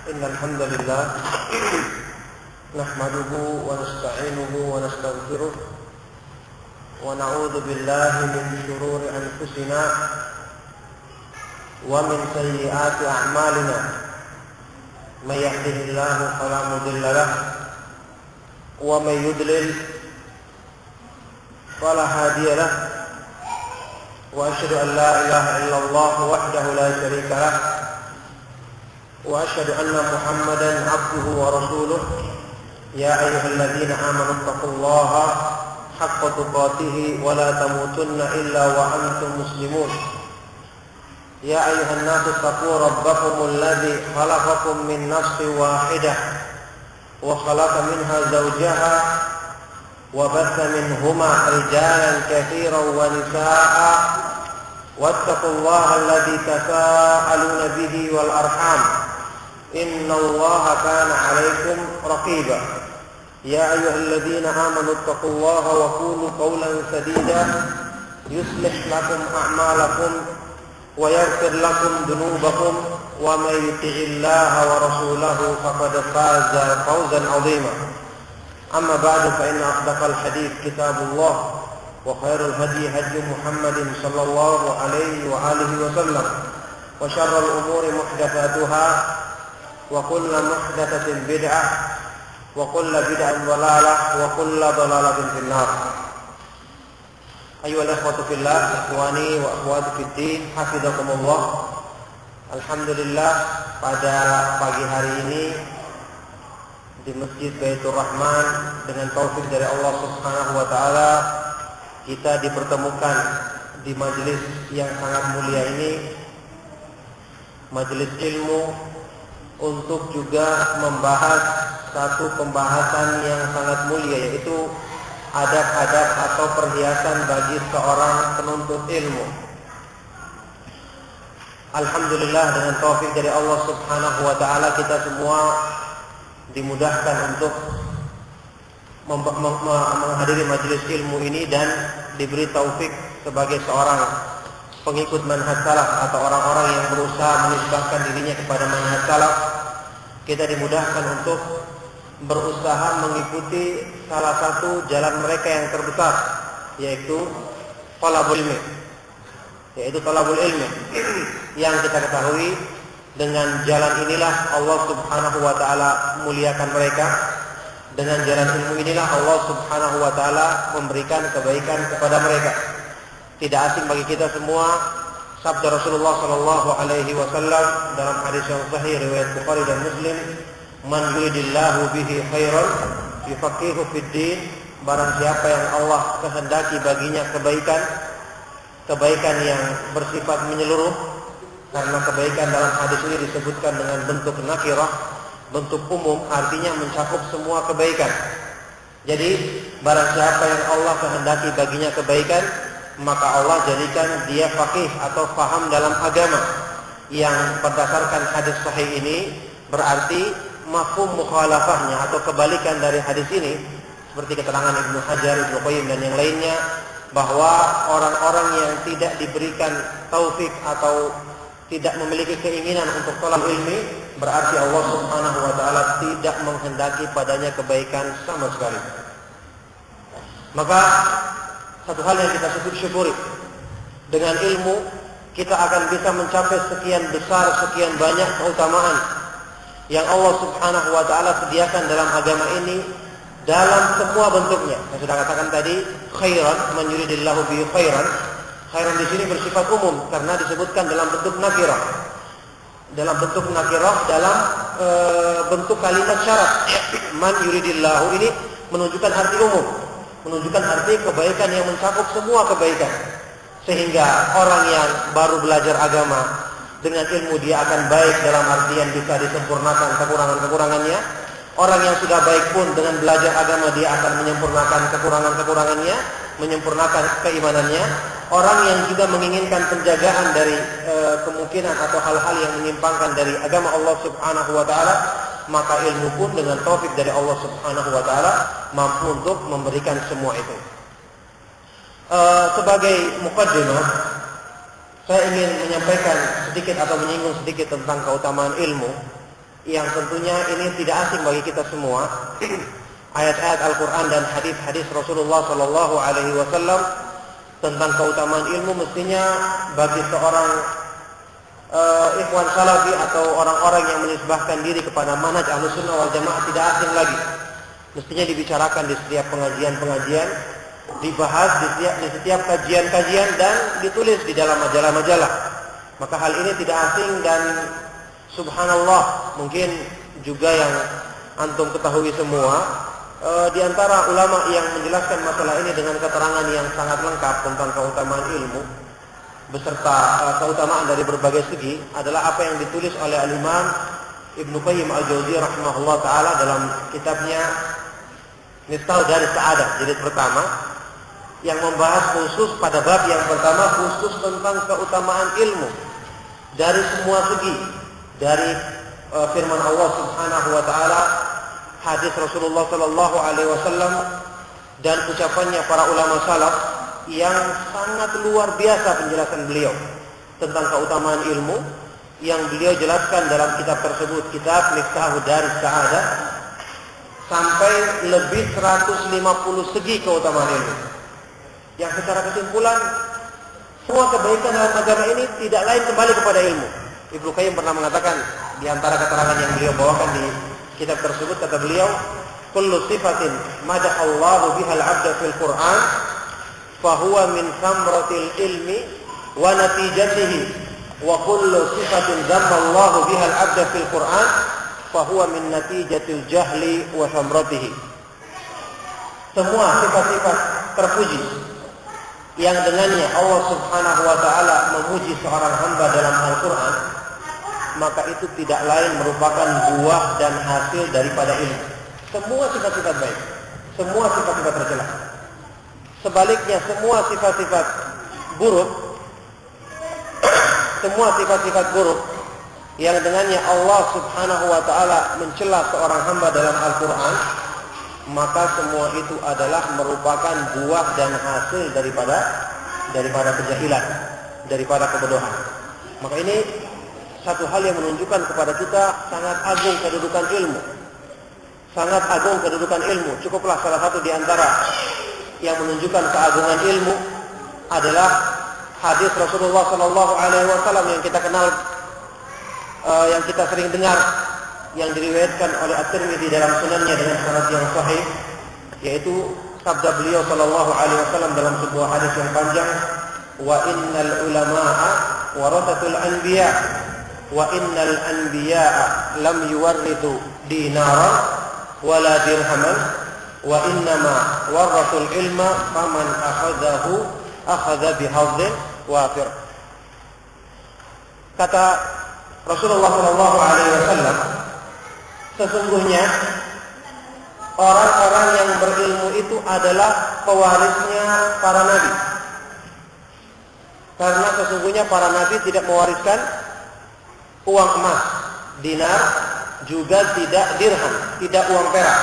إن الحمد لله نحمده ونستعينه ونستغفره ونعوذ بالله من شرور أنفسنا ومن سيئات أعمالنا من يهده الله فلا مضل له ومن يضلل فلا هادي له وأشهد أن لا إله إلا الله وحده لا شريك له وأشهد أن محمدا عبده ورسوله يا أيها الذين آمنوا اتقوا الله حق تقاته ولا تموتن إلا وأنتم مسلمون يا أيها الناس اتقوا ربكم الذي خلقكم من نفس واحدة وخلق منها زوجها وبث منهما رجالا كثيرا ونساء واتقوا الله الذي تساءلون به والأرحام إن الله كان عليكم رقيبا يا أيها الذين آمنوا اتقوا الله وقولوا قولا سديدا يصلح لكم أعمالكم ويغفر لكم ذنوبكم ومن يطع الله ورسوله فقد فاز فوزا عظيما أما بعد فإن أصدق الحديث كتاب الله وخير الهدي هدي محمد صلى الله عليه وآله وسلم وشر الأمور محدثاتها وكل محدثة بدعة وكل بدعة ضلالة وكل ضلالة في النار. أيها الأخوة في الله إخواني وأخواتي في الدين حفظكم الله. Alhamdulillah pada pagi hari ini di Masjid Baitur Rahman dengan taufik dari Allah Subhanahu wa taala kita dipertemukan di majelis yang sangat mulia ini, majelis ilmu, untuk juga membahas satu pembahasan yang sangat mulia, yaitu adab-adab atau perhiasan bagi seorang penuntut ilmu. Alhamdulillah dengan taufik dari Allah Subhanahu wa taala kita semua dimudahkan untuk menghadiri majelis ilmu ini dan diberi taufik sebagai seorang pengikut manhaj salaf atau orang-orang yang berusaha menisbahkan dirinya kepada manhaj salaf. Kita dimudahkan untuk berusaha mengikuti salah satu jalan mereka yang terbesar, yaitu talabul ilmi, yang kita ketahui dengan jalan inilah Allah Subhanahu wa taala muliakan mereka. Dengan jalan ilmu inilah Allah Subhanahu wa taala memberikan kebaikan kepada mereka. Tidak asing bagi kita semua sabda Rasulullah sallallahu alaihi wasallam dalam hadis yang sahih riwayat Bukhari dan Muslim, "Man yuridillahu bihi khairan yufaqihu fid din." Barang siapa yang Allah kehendaki baginya kebaikan yang bersifat menyeluruh, karena kebaikan dalam hadis ini disebutkan dengan bentuk nakirah, bentuk umum, artinya mencakup semua kebaikan. Jadi barang siapa yang Allah kehendaki baginya kebaikan, maka Allah jadikan dia faqih atau faham dalam agama. Yang berdasarkan hadis sahih ini berarti mafhum mukhalafahnya atau kebalikan dari hadis ini, seperti keterangan Ibnu Hajar, Ibnu Qayyim dan yang lainnya, bahwa orang-orang yang tidak diberikan taufik atau tidak memiliki keinginan untuk thalab ilmi, berarti Allah Subhanahu wa taala tidak menghendaki padanya kebaikan sama sekali. Maka satu hal yang kita syukuri, dengan ilmu kita akan bisa mencapai sekian besar, sekian banyak keutamaan yang Allah Subhanahu wa taala sediakan dalam agama ini dalam semua bentuknya. Saya sudah katakan tadi, khairan, man yuridillahu bihi khairan. Khairan di sini bersifat umum karena disebutkan dalam bentuk nakirah. Dalam bentuk nakirah, dalam bentuk kalimat syarat. Man yuridillahu ini menunjukkan arti umum, menunjukkan arti kebaikan yang mencakup semua kebaikan. Sehingga orang yang baru belajar agama, dengan ilmu dia akan baik dalam artian bisa disempurnakan kekurangan-kekurangannya. Orang yang sudah baik pun dengan belajar agama dia akan menyempurnakan kekurangan-kekurangannya, menyempurnakan keimanannya. Orang yang juga menginginkan penjagaan dari kemungkinan atau hal-hal yang menyimpangkan dari agama Allah Subhanahu wa taala, maka ilmu pun dengan taufik dari Allah Subhanahu wa taala mampu untuk memberikan semua itu. Sebagai muqaddimah, saya ingin menyampaikan sedikit atau menyinggung sedikit tentang keutamaan ilmu. yang tentunya ini tidak asing bagi kita semua. Ayat-ayat Al-Quran dan hadis-hadis Rasulullah Sallallahu Alaihi Wasallam tentang keutamaan ilmu mestinya bagi seorang ikhwan salafi atau orang-orang yang menisbahkan diri kepada manhaj Ahlussunnah wal Jamaah tidak asing lagi. Mestinya dibicarakan di setiap pengajian-pengajian, dibahas di setiap kajian-kajian dan ditulis di dalam majalah-majalah. Maka hal ini tidak asing dan subhanallah, mungkin juga yang antum ketahui semua, di antara ulama yang menjelaskan masalah ini dengan keterangan yang sangat lengkap tentang keutamaan ilmu beserta keutamaan dari berbagai segi adalah apa yang ditulis oleh Al-Imam Ibnu Qayyim Al-Jauziyah rahimahullah taala dalam kitabnya Miftahul Daris Sa'adah jilid pertama, yang membahas khusus pada bab yang pertama khusus tentang keutamaan ilmu dari semua segi, dari firman Allah Subhanahu wa taala, hadis Rasulullah sallallahu alaihi wasallam dan ucapannya para ulama salaf yang sangat luar biasa penjelasan beliau tentang keutamaan ilmu yang beliau jelaskan dalam kitab tersebut, kitab Miftahul Daris Sa'adah, sampai lebih 150 segi keutamaan ilmu. Yang secara kesimpulan semua kebaikan dalam agama ini tidak lain kembali kepada ilmu. Ibnu Qayyim pernah mengatakan di antara keterangan yang beliau bawakan di kitab tersebut, kata beliau, kullu sifatin madahallahu bihal 'abda fil Qur'an fahuwa min samratil ilmi wa natijatihi, wa kullu sifatin zammallahu bihal 'abda fil Qur'an fahuwa min natijatil jahli wa samratihi. Semua sifat-sifat terpuji yang dengannya Allah Subhanahu wa taala memuji seorang hamba dalam Al-Qur'an, maka itu tidak lain merupakan buah dan hasil daripada ilmu. Semua sifat-sifat baik, semua sifat-sifat tercela. Sebaliknya semua sifat-sifat buruk, semua sifat-sifat buruk yang dengannya Allah Subhanahu wa taala mencela seorang hamba dalam Al-Qur'an, maka semua itu adalah merupakan buah dan hasil daripada kejahilan, daripada kebodohan. Maka ini satu hal yang menunjukkan kepada kita sangat agung kedudukan ilmu. Sangat agung kedudukan ilmu. Cukuplah salah satu di antara yang menunjukkan keagungan ilmu adalah hadis Rasulullah Sallallahu Alaihi Wasallam yang kita kenal, yang kita sering dengar, yang diriwayatkan oleh At-Tirmidzi dalam sunannya dengan sanad yang sahih, yaitu sabda beliau Sallallahu Alaihi Wasallam dalam sebuah hadis yang panjang, wa innal ulama'a warathatul anbiya wa innal anbiya'a lam yuwarrithu dinaran wala dirhaman wa innama warathul ilma faman akhadha bihadhin wafir. Kata Rasulullah Sallallahu Alaihi Wasallam, sesungguhnya orang-orang yang berilmu itu adalah pewarisnya para nabi. Karena sesungguhnya para nabi tidak mewariskan uang emas, dinar, juga tidak dirham, tidak uang perak.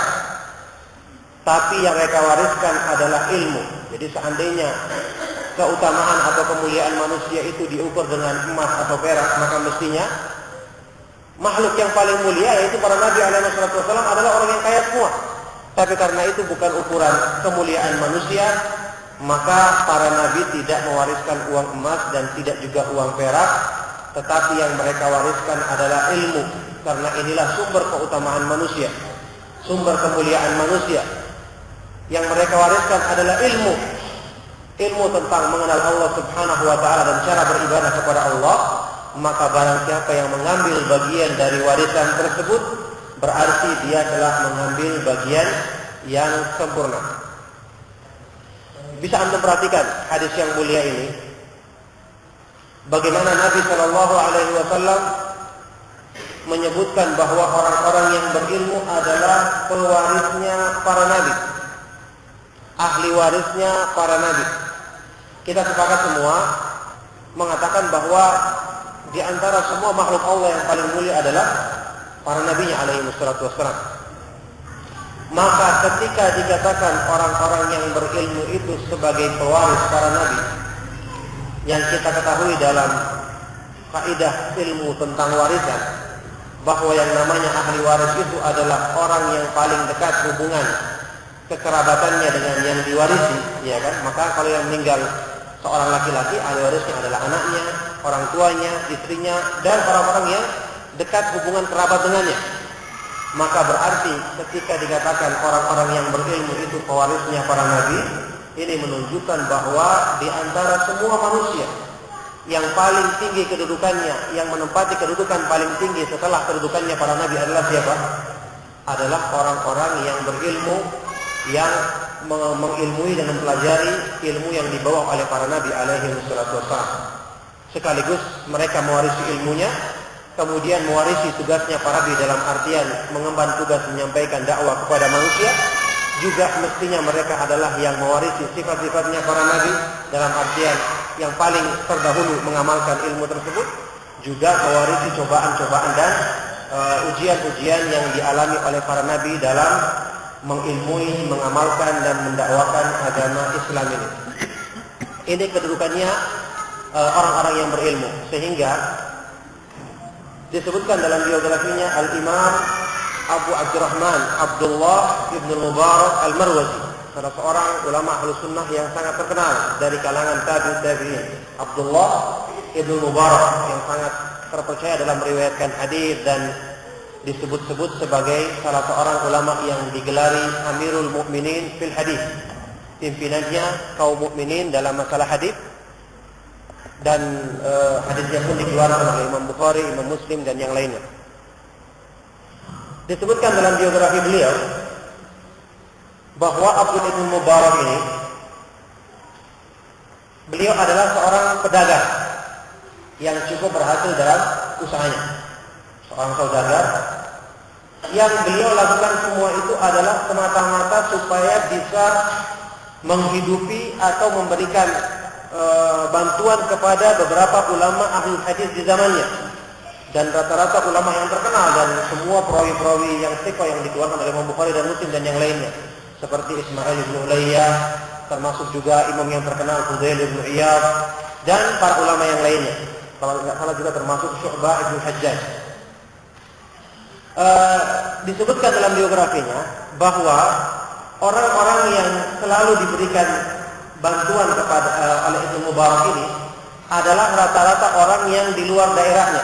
Tapi yang mereka wariskan adalah ilmu. Jadi seandainya keutamaan atau kemuliaan manusia itu diukur dengan emas atau perak, maka mestinya makhluk yang paling mulia yaitu para nabi alaihi wasallam adalah orang yang kaya semua. Tapi karena itu bukan ukuran kemuliaan manusia, maka para nabi tidak mewariskan uang emas dan tidak juga uang perak, tetapi yang mereka wariskan adalah ilmu. Karena inilah sumber keutamaan manusia, sumber kemuliaan manusia. Yang mereka wariskan adalah ilmu. Ilmu tentang mengenal Allah Subhanahu wa taala dan cara beribadah kepada Allah. Maka barang siapa yang mengambil bagian dari warisan tersebut, berarti dia telah mengambil bagian yang sempurna. Bisa Anda perhatikan hadis yang mulia ini, bagaimana Nabi Shallallahu Alaihi Wasallam menyebutkan bahwa orang-orang yang berilmu adalah pewarisnya para nabi, ahli warisnya para nabi. Kita sepakat semua mengatakan bahwa di antara semua makhluk Allah yang paling mulia adalah para nabinya alaihi wassalatu wassalam. Maka ketika dikatakan orang-orang yang berilmu itu sebagai pewaris para nabi, yang kita ketahui dalam kaidah ilmu tentang warisan, bahwa yang namanya ahli waris itu adalah orang yang paling dekat hubungan kekerabatannya dengan yang diwarisi, ya kan? Maka kalau yang meninggal seorang laki-laki, ahli warisnya adalah anaknya, orang tuanya, istrinya, dan orang-orang yang dekat hubungan kerabat dengannya. Maka berarti ketika dikatakan orang-orang yang berilmu itu pewarisnya para nabi, ini menunjukkan bahwa di antara semua manusia yang paling tinggi kedudukannya, yang menempati kedudukan paling tinggi setelah kedudukannya para nabi adalah siapa? Adalah orang-orang yang berilmu, yang mengilmui dan mempelajari ilmu yang dibawa oleh para nabi alaihi wassalam. Sekaligus mereka mewarisi ilmunya, kemudian mewarisi tugasnya para nabi dalam artian mengemban tugas menyampaikan dakwah kepada manusia. Juga mestinya mereka adalah yang mewarisi sifat-sifatnya para nabi dalam artian yang paling terdahulu mengamalkan ilmu tersebut, juga mewarisi cobaan-cobaan dan ujian-ujian yang dialami oleh para nabi dalam mengilmui, mengamalkan dan mendakwakan agama Islam ini. Ini kedudukannya orang-orang yang berilmu, sehingga disebutkan dalam biografinya Al-Imam Abu Abdurrahman Abdullah ibn Mubarak Al-Marwazi, salah seorang ulama Ahlus Sunnah yang sangat terkenal dari kalangan tabi'in. Abdullah ibn Mubarak yang sangat terpercaya dalam meriwayatkan hadis dan disebut-sebut sebagai salah seorang ulama yang digelari Amirul Mukminin fil Hadis, pimpinannya kaum mukminin dalam masalah hadis, dan hadisnya pun dikeluarkan oleh Imam Bukhari, Imam Muslim dan yang lainnya. Disebutkan dalam biografi beliau bahwa Abdullah ibn Mubarak ini, beliau adalah seorang pedagang yang cukup berhasil dalam usahanya, seorang saudagar yang beliau lakukan semua itu adalah semata-mata supaya bisa menghidupi atau memberikan bantuan kepada beberapa ulama ahli hadis di zamannya. Dan rata-rata ulama yang terkenal dan semua perawi-perawi yang thiqah yang dikeluarkan oleh Imam Bukhari dan Muslim dan yang lainnya, seperti Ismail bin Ulayyah, termasuk juga imam yang terkenal Fudail bin Iyad dan para ulama yang lainnya. Kalau tidak salah juga termasuk Syu'bah bin Hajjaj. Disebutkan dalam biografinya bahwa orang-orang yang selalu diberikan bantuan kepada oleh Ibnu Mubarak ini adalah rata-rata orang yang di luar daerahnya,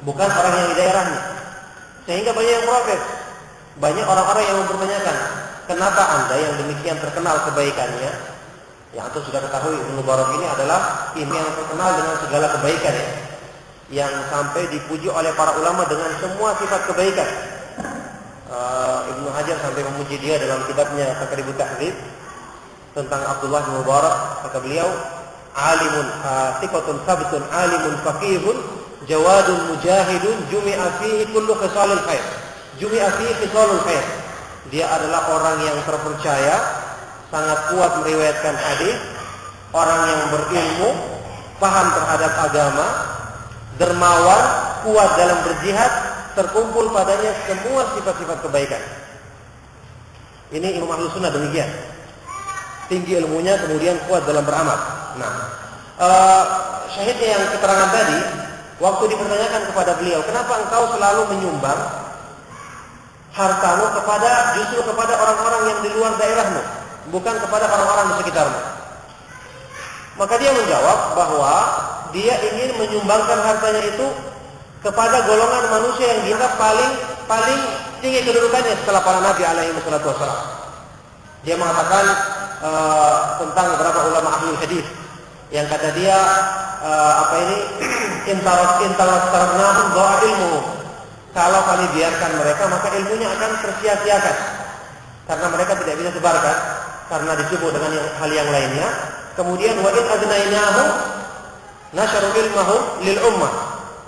bukan orang yang di daerahnya. Sehingga banyak yang protes, banyak orang-orang yang mempertanyakan, kenapa Anda yang demikian terkenal kebaikannya, yang itu sudah ketahui Ibnu Mubarak ini adalah imam yang terkenal dengan segala kebaikan, yang sampai dipuji oleh para ulama dengan semua sifat kebaikan. Ibnu Hajar sampai memuji dia dalam kitabnya Taqribut Tahdzib tentang Abdullah bin Mubarak. Kata beliau, alimun thiqatun sabtun alimun faqihun jawadun mujahidun jumi'a fihi kullu khisalil khair. Jumi'a fihi khisalul khair. Dia adalah orang yang terpercaya, sangat kuat meriwayatkan hadis, orang yang berilmu, paham terhadap agama, dermawan, kuat dalam berjihad, terkumpul padanya semua sifat-sifat kebaikan. Ini Imam Ahlus Sunnah demikian. Tinggi ilmunya, kemudian kuat dalam beramal. Nah, syahidnya yang keterangan tadi, waktu dipertanyakan kepada beliau, kenapa engkau selalu menyumbang hartamu justru kepada orang-orang yang di luar daerahmu, bukan kepada orang-orang di sekitarmu? Maka dia menjawab bahwa dia ingin menyumbangkan hartanya itu kepada golongan manusia yang dianggap paling tinggi kedudukannya setelah para nabi alaihi wassalam. Dia mengatakan tentang beberapa ulama ahli hadis yang kata dia intalastarnahum doa ilmu, kalau kami biarkan mereka maka ilmunya akan tersia-siakan karena mereka tidak bisa sebarkan karena disibuk dengan hal yang lainnya. Kemudian wa in agnainahum nasharu ilmahum lil ummah,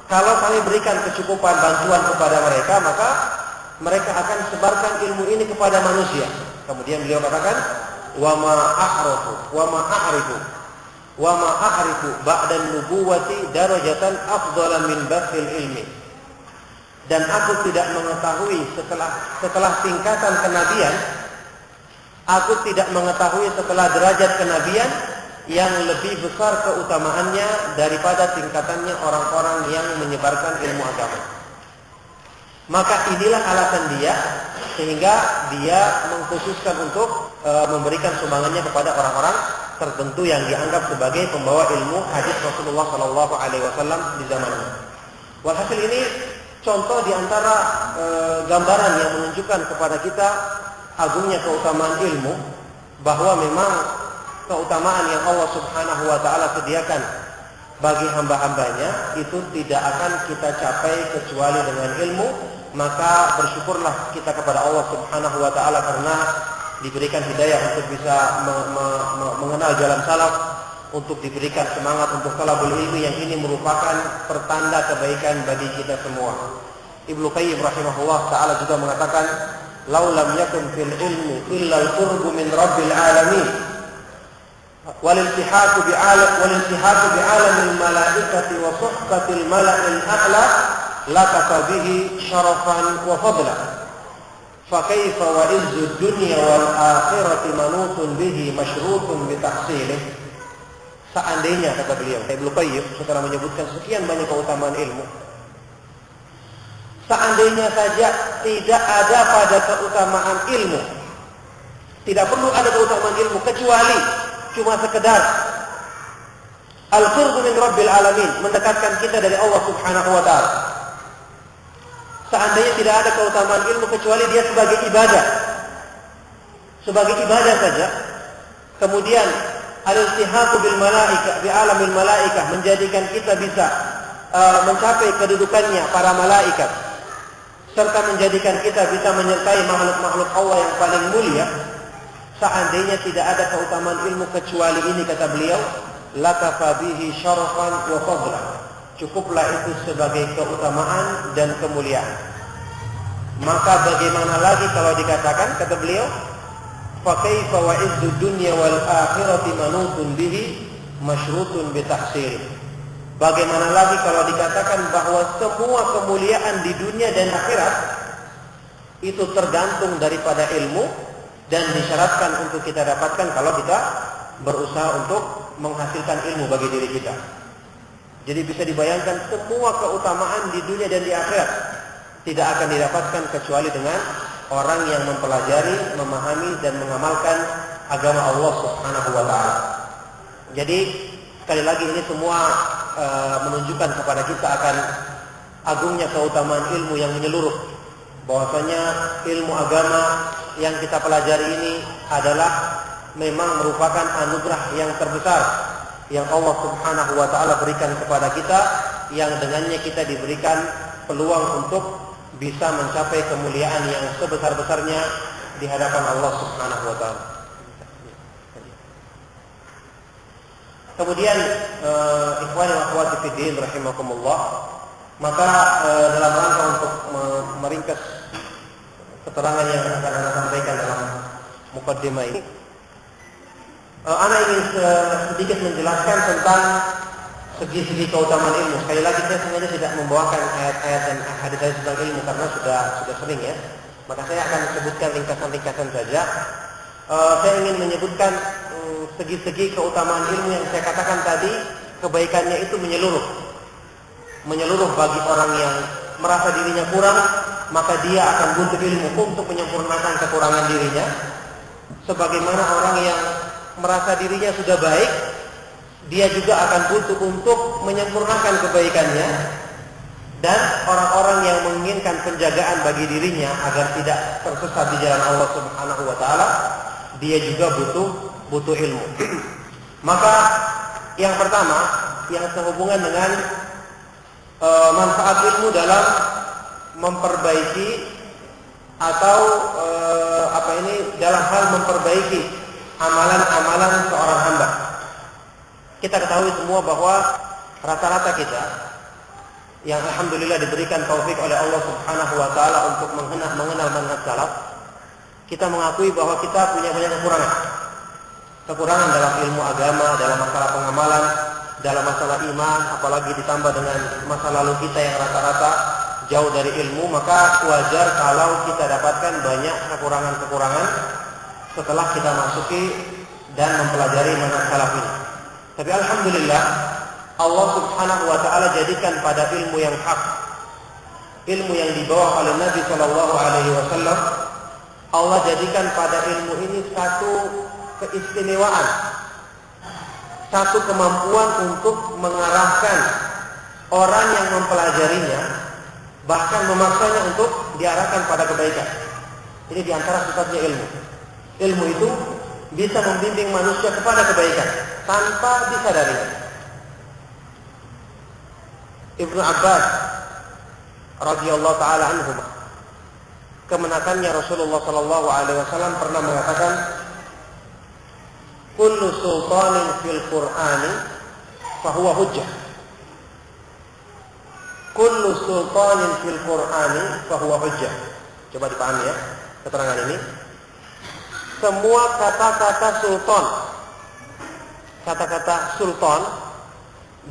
kalau kami berikan kecukupan bantuan kepada mereka maka mereka akan sebarkan ilmu ini kepada manusia. Kemudian beliau katakan wa ma a'rifu ba'da nubuwati darajatan afdala min bathil ilmi. Dan aku tidak mengetahui setelah tingkatan kenabian, aku tidak mengetahui setelah derajat kenabian yang lebih besar keutamaannya daripada tingkatannya orang-orang yang menyebarkan ilmu agama. Maka inilah alasan dia sehingga dia mengkhususkan untuk memberikan sumbangannya kepada orang-orang tertentu yang dianggap sebagai pembawa ilmu hadis Rasulullah SAW di zamannya. Walhasil ini contoh diantara gambaran yang menunjukkan kepada kita agungnya keutamaan ilmu, bahwa memang keutamaan yang Allah Subhanahu wa taala sediakan bagi hamba-hambanya itu tidak akan kita capai kecuali dengan ilmu. Maka bersyukurlah kita kepada Allah Subhanahu wa taala karena diberikan hidayah untuk bisa mengenal jalan salaf, untuk diberikan semangat untuk talabul ilmi yang ini merupakan pertanda kebaikan bagi kita semua. Ibnu Qayyim rahimahullah taala juga mengatakan, "Lau lam yakun fil ilmi illa al-qurbu min rabbil alamin wal iltihaqu bi'alamil malaikati wa suhbatil mala'il a'la lakafa bihi syarafan wa fadla fa kaifa wa izzud dunya wal akhirati manutun bihi masyrutun bi tahsilih." Seandainya, kata beliau Ibnu Qayyim setelah menyebutkan sekian banyak keutamaan ilmu, seandainya saja tidak ada pada keutamaan ilmu, tidak perlu ada keutamaan ilmu kecuali cuma sekedar al-qurbu min rabbil alamin, mendekatkan kita dari Allah Subhanahu wa taala. Seandainya tidak ada keutamaan ilmu kecuali dia sebagai ibadah, sebagai ibadah saja. Kemudian al-iltihaqu bil malaikah, bi alamil malaikah, menjadikan kita bisa mencapai kedudukannya para malaikat, serta menjadikan kita bisa menyertai makhluk-makhluk Allah yang paling mulia. Seandainya tidak ada keutamaan ilmu kecuali ini, kata beliau, lakafa bihi syarafan wa fadla, cukuplah itu sebagai keutamaan dan kemuliaan. Maka bagaimana lagi kalau dikatakan, kata beliau, fa kaifa wa izzud dunya wal akhirati manutun bihi masyrutun bi tahsil. Bagaimana lagi kalau dikatakan bahwa semua kemuliaan di dunia dan akhirat itu tergantung daripada ilmu dan disyaratkan untuk kita dapatkan kalau kita berusaha untuk menghasilkan ilmu bagi diri kita. Jadi bisa dibayangkan semua keutamaan di dunia dan di akhirat tidak akan didapatkan kecuali dengan orang yang mempelajari, memahami dan mengamalkan agama Allah Subhanahu wa taala. Jadi sekali lagi ini semua menunjukkan kepada kita akan agungnya keutamaan ilmu yang menyeluruh, bahwasanya ilmu agama yang kita pelajari ini adalah memang merupakan anugerah yang terbesar yang Allah Subhanahu wa taala berikan kepada kita, yang dengannya kita diberikan peluang untuk bisa mencapai kemuliaan yang sebesar-besarnya di hadapan Allah Subhanahu wa taala. Kemudian ikhwan wa akhwati fi din rahimakumullah, maka dalam rangka untuk meringkas keterangan yang akan Anda sampaikan dalam mukaddimah ini, Ana ingin sedikit menjelaskan tentang segi-segi keutamaan ilmu. Sekali lagi saya sebenarnya tidak membawakan ayat-ayat dan hadis-hadis tentang ilmu karena sudah sering ya. Maka saya akan sebutkan ringkasan-ringkasan saja. Saya ingin menyebutkan segi-segi keutamaan ilmu yang saya katakan tadi, kebaikannya itu menyeluruh bagi orang yang merasa dirinya kurang, maka dia akan butuh ilmu untuk menyempurnakan kekurangan dirinya. Sebagaimana orang yang merasa dirinya sudah baik, dia juga akan butuh untuk menyempurnakan kebaikannya. Dan orang-orang yang menginginkan penjagaan bagi dirinya agar tidak tersesat di jalan Allah Subhanahu wa taala, dia juga butuh ilmu. Maka yang pertama yang sehubungan dengan manfaat ilmu dalam memperbaiki atau dalam hal memperbaiki amalan-amalan seorang hamba. Kita ketahui semua bahwa rata-rata kita yang alhamdulillah diberikan taufik oleh Allah Subhanahu wa taala untuk mengenal manhaj salaf, kita mengakui bahwa kita punya banyak kekurangan dalam ilmu agama, dalam masalah pengamalan, dalam masalah iman, apalagi ditambah dengan masa lalu kita yang rata-rata jauh dari ilmu. Maka wajar kalau kita dapatkan banyak kekurangan-kekurangan setelah kita masuki dan mempelajari manhaj salaf ini. Tapi alhamdulillah Allah Subhanahu wa taala jadikan pada ilmu yang hak ilmu yang dibawa oleh Nabi Shallallahu Alaihi Wasallam, Allah jadikan pada ilmu ini satu keistimewaan, satu kemampuan untuk mengarahkan orang yang mempelajarinya, bahkan memaksanya untuk diarahkan pada kebaikan. Ini diantara sifatnya ilmu. Ilmu itu bisa membimbing manusia kepada kebaikan tanpa disadarinya. Ibnu Abbas radhiyallahu taala anhu, kemenakannya Rasulullah sallallahu alaihi wasallam pernah mengatakan, kullu sultanin fil Qur'ani fahuwa hujjah. Kullu sultanin fil Qur'ani fahuwa hujjah. Coba dipahami ya keterangan ini. Semua kata-kata sultan, kata-kata sultan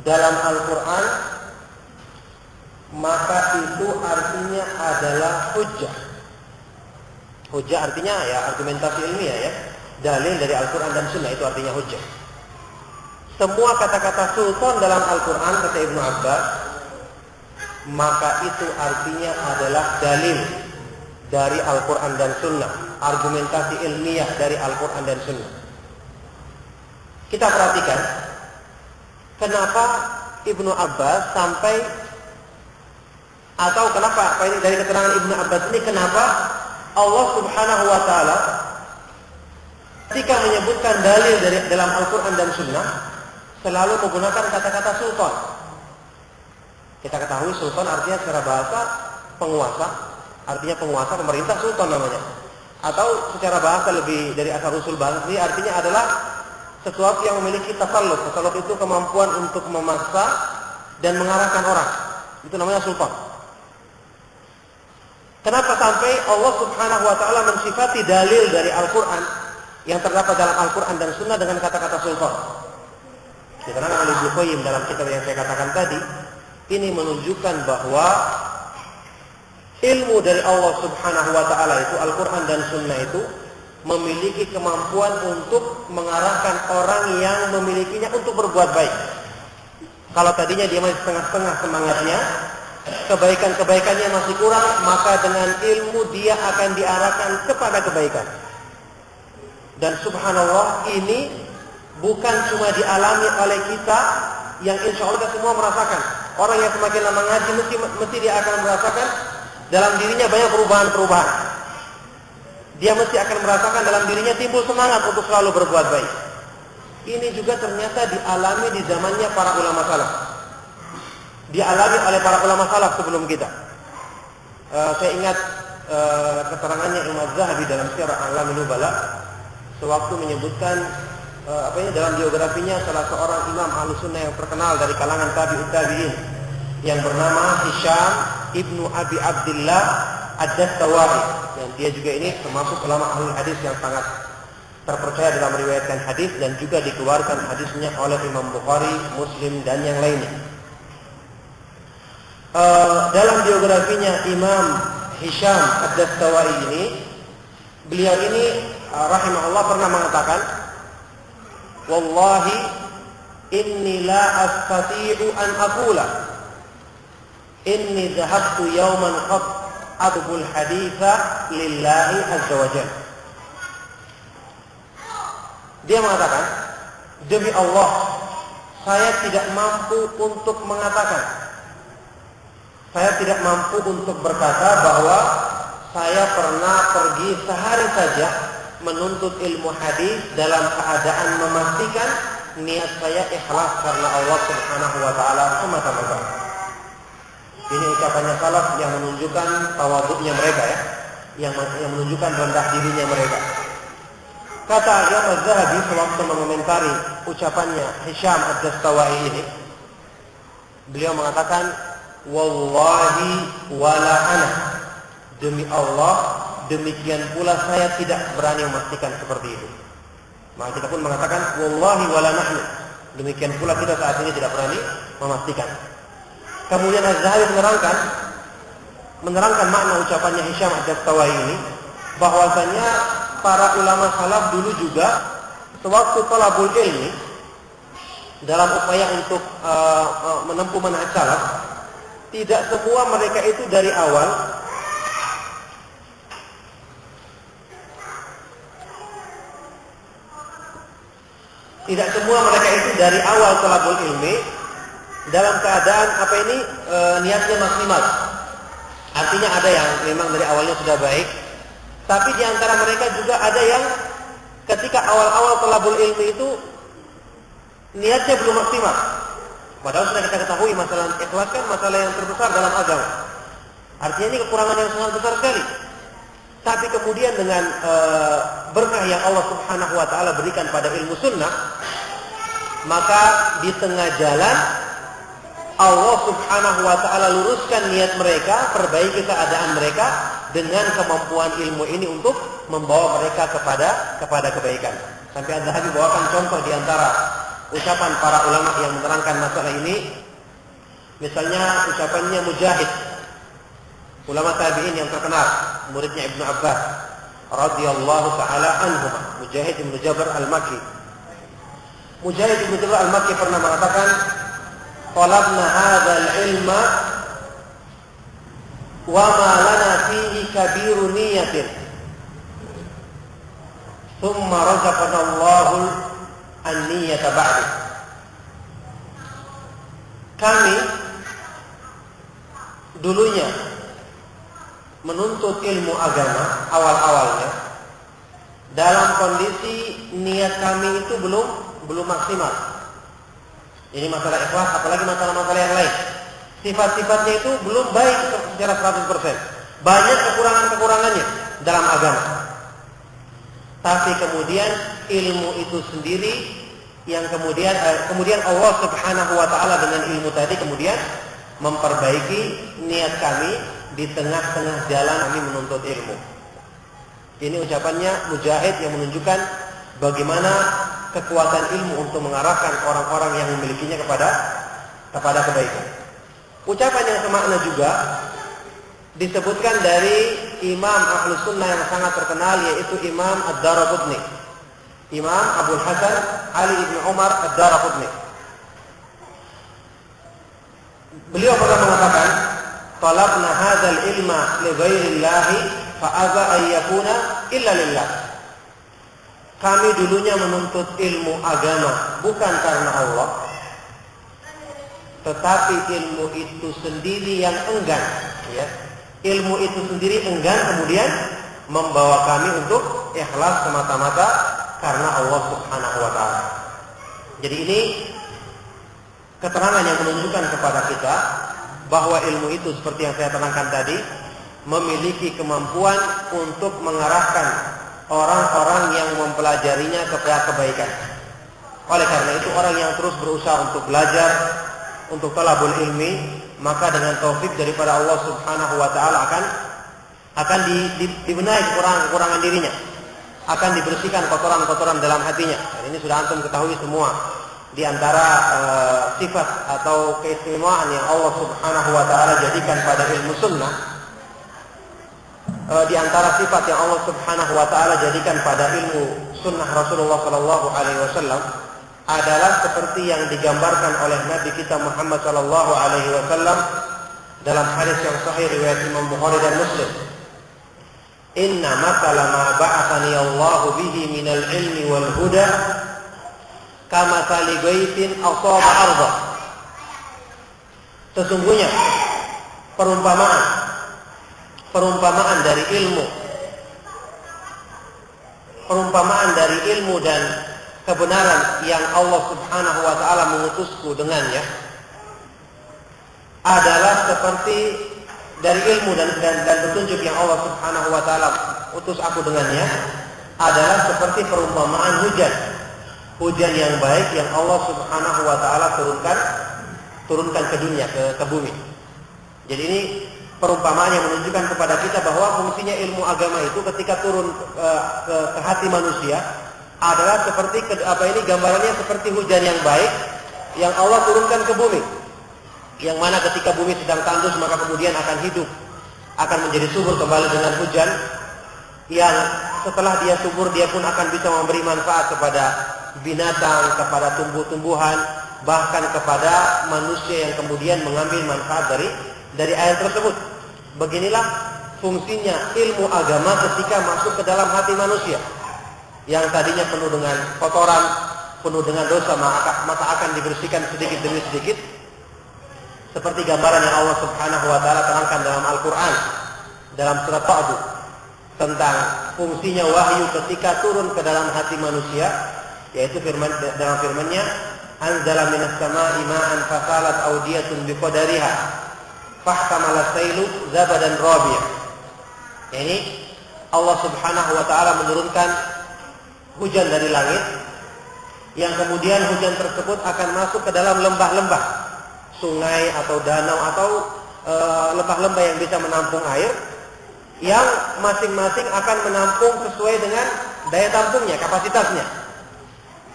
dalam Al-Quran, maka itu artinya adalah hujjah. Hujjah artinya ya argumentasi ilmiah ya, dalil dari Al-Quran dan Sunnah, itu artinya hujjah. Semua kata-kata sultan dalam Al-Quran, kata Ibnu Abbas, maka itu artinya adalah dalil dari Al-Quran dan Sunnah, argumentasi ilmiah dari Al-Quran dan Sunnah. Kita perhatikan kenapa Ibnu Abbas sampai, atau kenapa ini dari keterangan Ibnu Abbas ini, kenapa Allah Subhanahu wa taala ketika menyebutkan dalil dari dalam Al-Quran dan Sunnah selalu menggunakan kata-kata sultan. Kita ketahui sultan artinya secara bahasa penguasa, artinya penguasa, pemerintah, sultan namanya. Atau secara bahasa lebih dari asal usul bahasa ini artinya adalah sesuatu yang memiliki tasalluf. Tasalluf itu kemampuan untuk memaksa dan mengarahkan orang. Itu namanya sultan. Kenapa sampai Allah Subhanahu wa taala mensifati dalil dari Al-Quran yang terdapat dalam Al-Quran dan Sunnah dengan kata-kata sultan? Diterangkan oleh Ibnu Qayyim dalam kitab yang saya katakan tadi, ini menunjukkan bahwa ilmu dari Allah Subhanahu wa taala itu, Al-Quran dan Sunnah itu memiliki kemampuan untuk mengarahkan orang yang memilikinya untuk berbuat baik. Kalau tadinya dia masih setengah-setengah semangatnya, kebaikan-kebaikannya masih kurang, maka dengan ilmu dia akan diarahkan kepada kebaikan. Dan subhanallah, ini bukan cuma dialami oleh kita, yang insya Allah kita semua merasakan. Orang yang semakin lama ngaji mesti dia akan merasakan dalam dirinya banyak perubahan-perubahan. Dia mesti akan merasakan dalam dirinya timbul semangat untuk selalu berbuat baik. Ini juga ternyata dialami di zamannya para ulama salaf. Dialami oleh para ulama salaf sebelum kita. Saya ingat keterangannya Imam Az-Zahabi dalam Syiar A'lamin Nubala sewaktu menyebutkan dalam biografinya salah seorang imam Ahlussunnah yang terkenal dari kalangan tabi'ut tabi'in yang bernama Hisham ibnu Abi Abdillah Ad-Dastawai, yang dia juga ini termasuk ulama ahli hadis yang sangat terpercaya dalam meriwayatkan hadis dan juga dikeluarkan hadisnya oleh Imam Bukhari, Muslim dan yang lainnya. Dalam biografinya Imam Hisham Ad-Dastawai ini, beliau ini rahimahullah pernah mengatakan, wallahi inni la astati'u an aqula inni dhahabtu yawman qad adbul haditha lillahi azza wa jalla. Dia mengatakan, demi Allah, saya tidak mampu untuk mengatakan, saya tidak mampu untuk berkata bahwa saya pernah pergi sehari saja menuntut ilmu hadis dalam keadaan memastikan niat saya ikhlas karena Allah Subhanahu wa taala semata-mata. Ini ucapannya salaf yang menunjukkan tawadhu'nya mereka ya, yang menunjukkan rendah dirinya mereka. Kata Imam Az-Zahabi sewaktu mengomentari ucapannya Hisham Ad-Dastawai ini, beliau mengatakan, wallahi wala ana, demi Allah, demikian pula saya tidak berani memastikan seperti itu. Maka kita pun mengatakan wallahi wala nahnu, demikian pula kita saat ini tidak berani memastikan. Kemudian Az-Zahabi menerangkan makna ucapannya Hisham Ad-Dastawai ini, bahwasanya para ulama salaf dulu juga sewaktu talabul ilmi dalam upaya untuk menempuh manhaj salaf, tidak semua mereka itu dari awal thalabul ilmi dalam keadaan niatnya maksimal. Artinya ada yang memang dari awalnya sudah baik, tapi di antara mereka juga ada yang ketika awal-awal thalabul ilmi itu niatnya belum maksimal. Padahal sudah kita ketahui masalah ikhlas kan masalah yang terbesar dalam agama. Artinya ini kekurangan yang sangat besar sekali. Tapi kemudian dengan berkah yang Allah Subhanahu wa taala berikan pada ilmu sunnah, maka di tengah jalan Allah Subhanahu wa taala luruskan niat mereka, perbaiki keadaan mereka dengan kemampuan ilmu ini untuk membawa mereka kepada kebaikan. Sampai Az-Zahabi bawakan contoh di antara ucapan para ulama yang menerangkan masalah ini. Misalnya ucapannya Mujahid, ulama tabi'in yang terkenal, muridnya Ibnu Abbas radhiyallahu taala anhu, Mujahid bin Jabr al-Makki. Mujahid bin Jabr al-Makki pernah mengatakan, "Talabna hadzal ilma wa ma lana fihi kabiru niyatin. Tsumma razaqana Allahu an-niyata ba'du." Kami dulunya menuntut ilmu agama awal-awalnya dalam kondisi niat kami itu belum maksimal. Ini masalah ikhlas, apalagi masalah-masalah yang lain. Sifat-sifatnya itu belum baik secara 100%. Banyak kekurangan-kekurangannya dalam agama. Tapi kemudian ilmu itu sendiri yang kemudian Allah Subhanahu wa taala dengan ilmu tadi kemudian memperbaiki niat kami di tengah-tengah jalan kami menuntut ilmu. Ini ucapannya Mujahid yang menunjukkan bagaimana kekuatan ilmu untuk mengarahkan orang-orang yang memilikinya kepada kebaikan. Ucapan yang semakna juga disebutkan dari Imam Ahlus Sunnah yang sangat terkenal, yaitu Imam Ad-Daraqutni, Imam Abul Hasan Ali ibn Umar Ad-Daraqutni. Beliau pernah mengatakan, "Talabna hadzal ilma li ghairillahi fa aba an yakuna illa lillah." Kami dulunya menuntut ilmu agama bukan karena Allah, tetapi ilmu itu sendiri yang enggan, ya. Ilmu itu sendiri enggan kemudian membawa kami untuk ikhlas semata-mata karena Allah Subhanahu wa taala. Jadi ini keterangan yang menunjukkan kepada kita bahwa ilmu itu seperti yang saya terangkan tadi memiliki kemampuan untuk mengarahkan orang-orang yang mempelajarinya kepada kebaikan. Oleh karena itu orang yang terus berusaha untuk belajar, untuk talabul ilmi, maka dengan taufik daripada Allah Subhanahu wa taala akan dibenahi kekurangan dirinya, akan dibersihkan kotoran-kotoran dalam hatinya. Dan ini sudah antum ketahui semua di antara sifat atau keistimewaan yang Allah Subhanahu wa taala jadikan pada ilmu sunnah. Di antara sifat yang Allah Subhanahu wa taala jadikan pada ilmu sunnah Rasulullah sallallahu alaihi wasallam adalah seperti yang digambarkan oleh Nabi kita Muhammad sallallahu alaihi wasallam dalam hadis yang sahih riwayat Imam Bukhari dan Muslim. Inna mathala ma ba'athani Allahu bihi minal ilmi wal huda kama thali ghaitin asaba arda. Sesungguhnya perumpamaan dari ilmu dan kebenaran yang Allah Subhanahu wa taala mengutusku dengannya adalah seperti dari ilmu dan petunjuk yang Allah Subhanahu wa taala utus aku dengannya adalah seperti perumpamaan hujan yang baik yang Allah Subhanahu wa taala turunkan ke dunia, ke bumi. Jadi ini perumpamaan yang menunjukkan kepada kita bahwa fungsinya ilmu agama itu ketika turun ke hati manusia adalah seperti gambarannya seperti hujan yang baik yang Allah turunkan ke bumi, yang mana ketika bumi sedang tandus maka kemudian akan hidup, akan menjadi subur kembali dengan hujan, yang setelah dia subur dia pun akan bisa memberi manfaat kepada binatang, kepada tumbuh-tumbuhan, bahkan kepada manusia yang kemudian mengambil manfaat dari ayat tersebut. Beginilah fungsinya ilmu agama ketika masuk ke dalam hati manusia. Yang tadinya penuh dengan kotoran, penuh dengan dosa, maka akan dibersihkan sedikit demi sedikit. Seperti gambaran yang Allah Subhanahu wa taala terangkan dalam Al-Qur'an dalam surat Taubah tentang fungsinya wahyu ketika turun ke dalam hati manusia, yaitu dalam firman-Nya, anzala minas sama'i ma'an fasalat awdiyatun biqadariha fahtamala sailu zabadan rabiya. Ini Allah Subhanahu wa taala menurunkan hujan dari langit, yang kemudian hujan tersebut akan masuk ke dalam lembah-lembah, sungai atau danau atau lembah-lembah yang bisa menampung air, yang masing-masing akan menampung sesuai dengan daya tampungnya, kapasitasnya.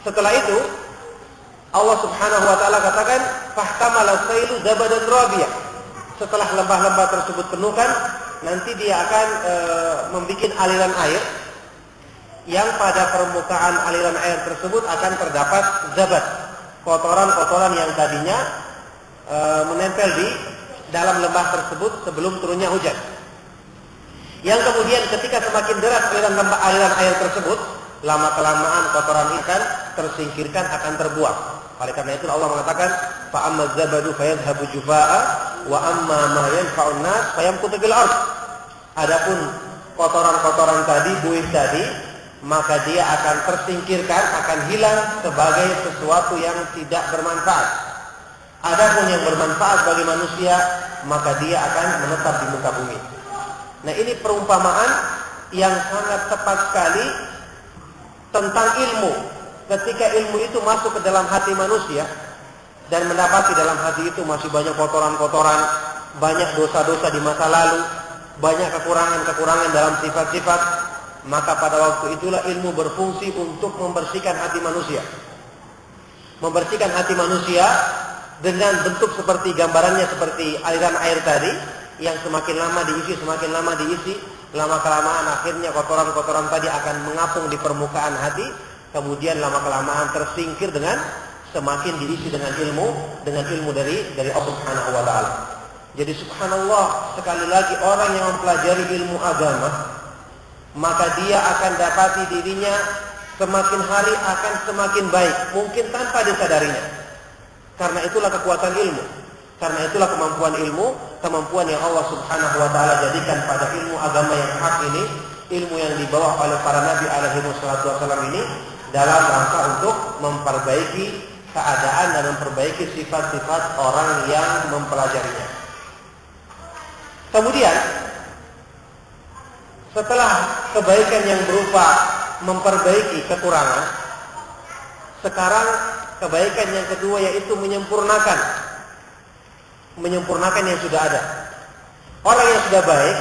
Setelah itu Allah Subhanahu wa taala katakan fahtamala sailu zabadan rabiya. Setelah lembah-lembah tersebut penuh kan, nanti dia akan membuat aliran air, yang pada permukaan aliran air tersebut akan terdapat zabat, kotoran-kotoran yang tadinya menempel di dalam lembah tersebut sebelum turunnya hujan. Yang kemudian ketika semakin deras aliran air tersebut, lama-kelamaan kotoran ikan tersingkirkan, akan terbuang. Oleh karena itu Allah mengatakan, fa amma zabadu fayadhhabu jufaa'a wa amma ma yanfa'un nas fayamkutu fil ardh. Adapun kotoran-kotoran tadi, buih tadi, maka dia akan tersingkirkan, akan hilang sebagai sesuatu yang tidak bermanfaat. Adapun yang bermanfaat bagi manusia, maka dia akan menetap di muka bumi. Nah, ini perumpamaan yang sangat tepat sekali tentang ilmu. Ketika ilmu itu masuk ke dalam hati manusia dan mendapati dalam hati itu masih banyak kotoran-kotoran, banyak dosa-dosa di masa lalu, banyak kekurangan-kekurangan dalam sifat-sifat, maka pada waktu itulah ilmu berfungsi untuk membersihkan hati manusia. Membersihkan hati manusia dengan bentuk seperti gambarannya, seperti aliran air tadi, yang semakin lama diisi, lama-kelamaan akhirnya kotoran-kotoran tadi akan mengapung di permukaan hati, kemudian lama-kelamaan tersingkir dengan semakin diisi dengan ilmu dari Allah Subhanahu wa taala. Jadi subhanallah, sekali lagi orang yang mempelajari ilmu agama, maka dia akan dapati dirinya semakin hari akan semakin baik, mungkin tanpa disadarinya. Karena itulah kekuatan ilmu. Karena itulah kemampuan ilmu, kemampuan yang Allah Subhanahu wa taala jadikan pada ilmu agama yang hak ini, ilmu yang dibawa oleh para nabi alaihi wassalatu wassalam ini, dalam rangka untuk memperbaiki keadaan dan memperbaiki sifat-sifat orang yang mempelajarinya. Kemudian setelah kebaikan yang berupa memperbaiki kekurangan, sekarang kebaikan yang kedua yaitu menyempurnakan yang sudah ada. Orang yang sudah baik,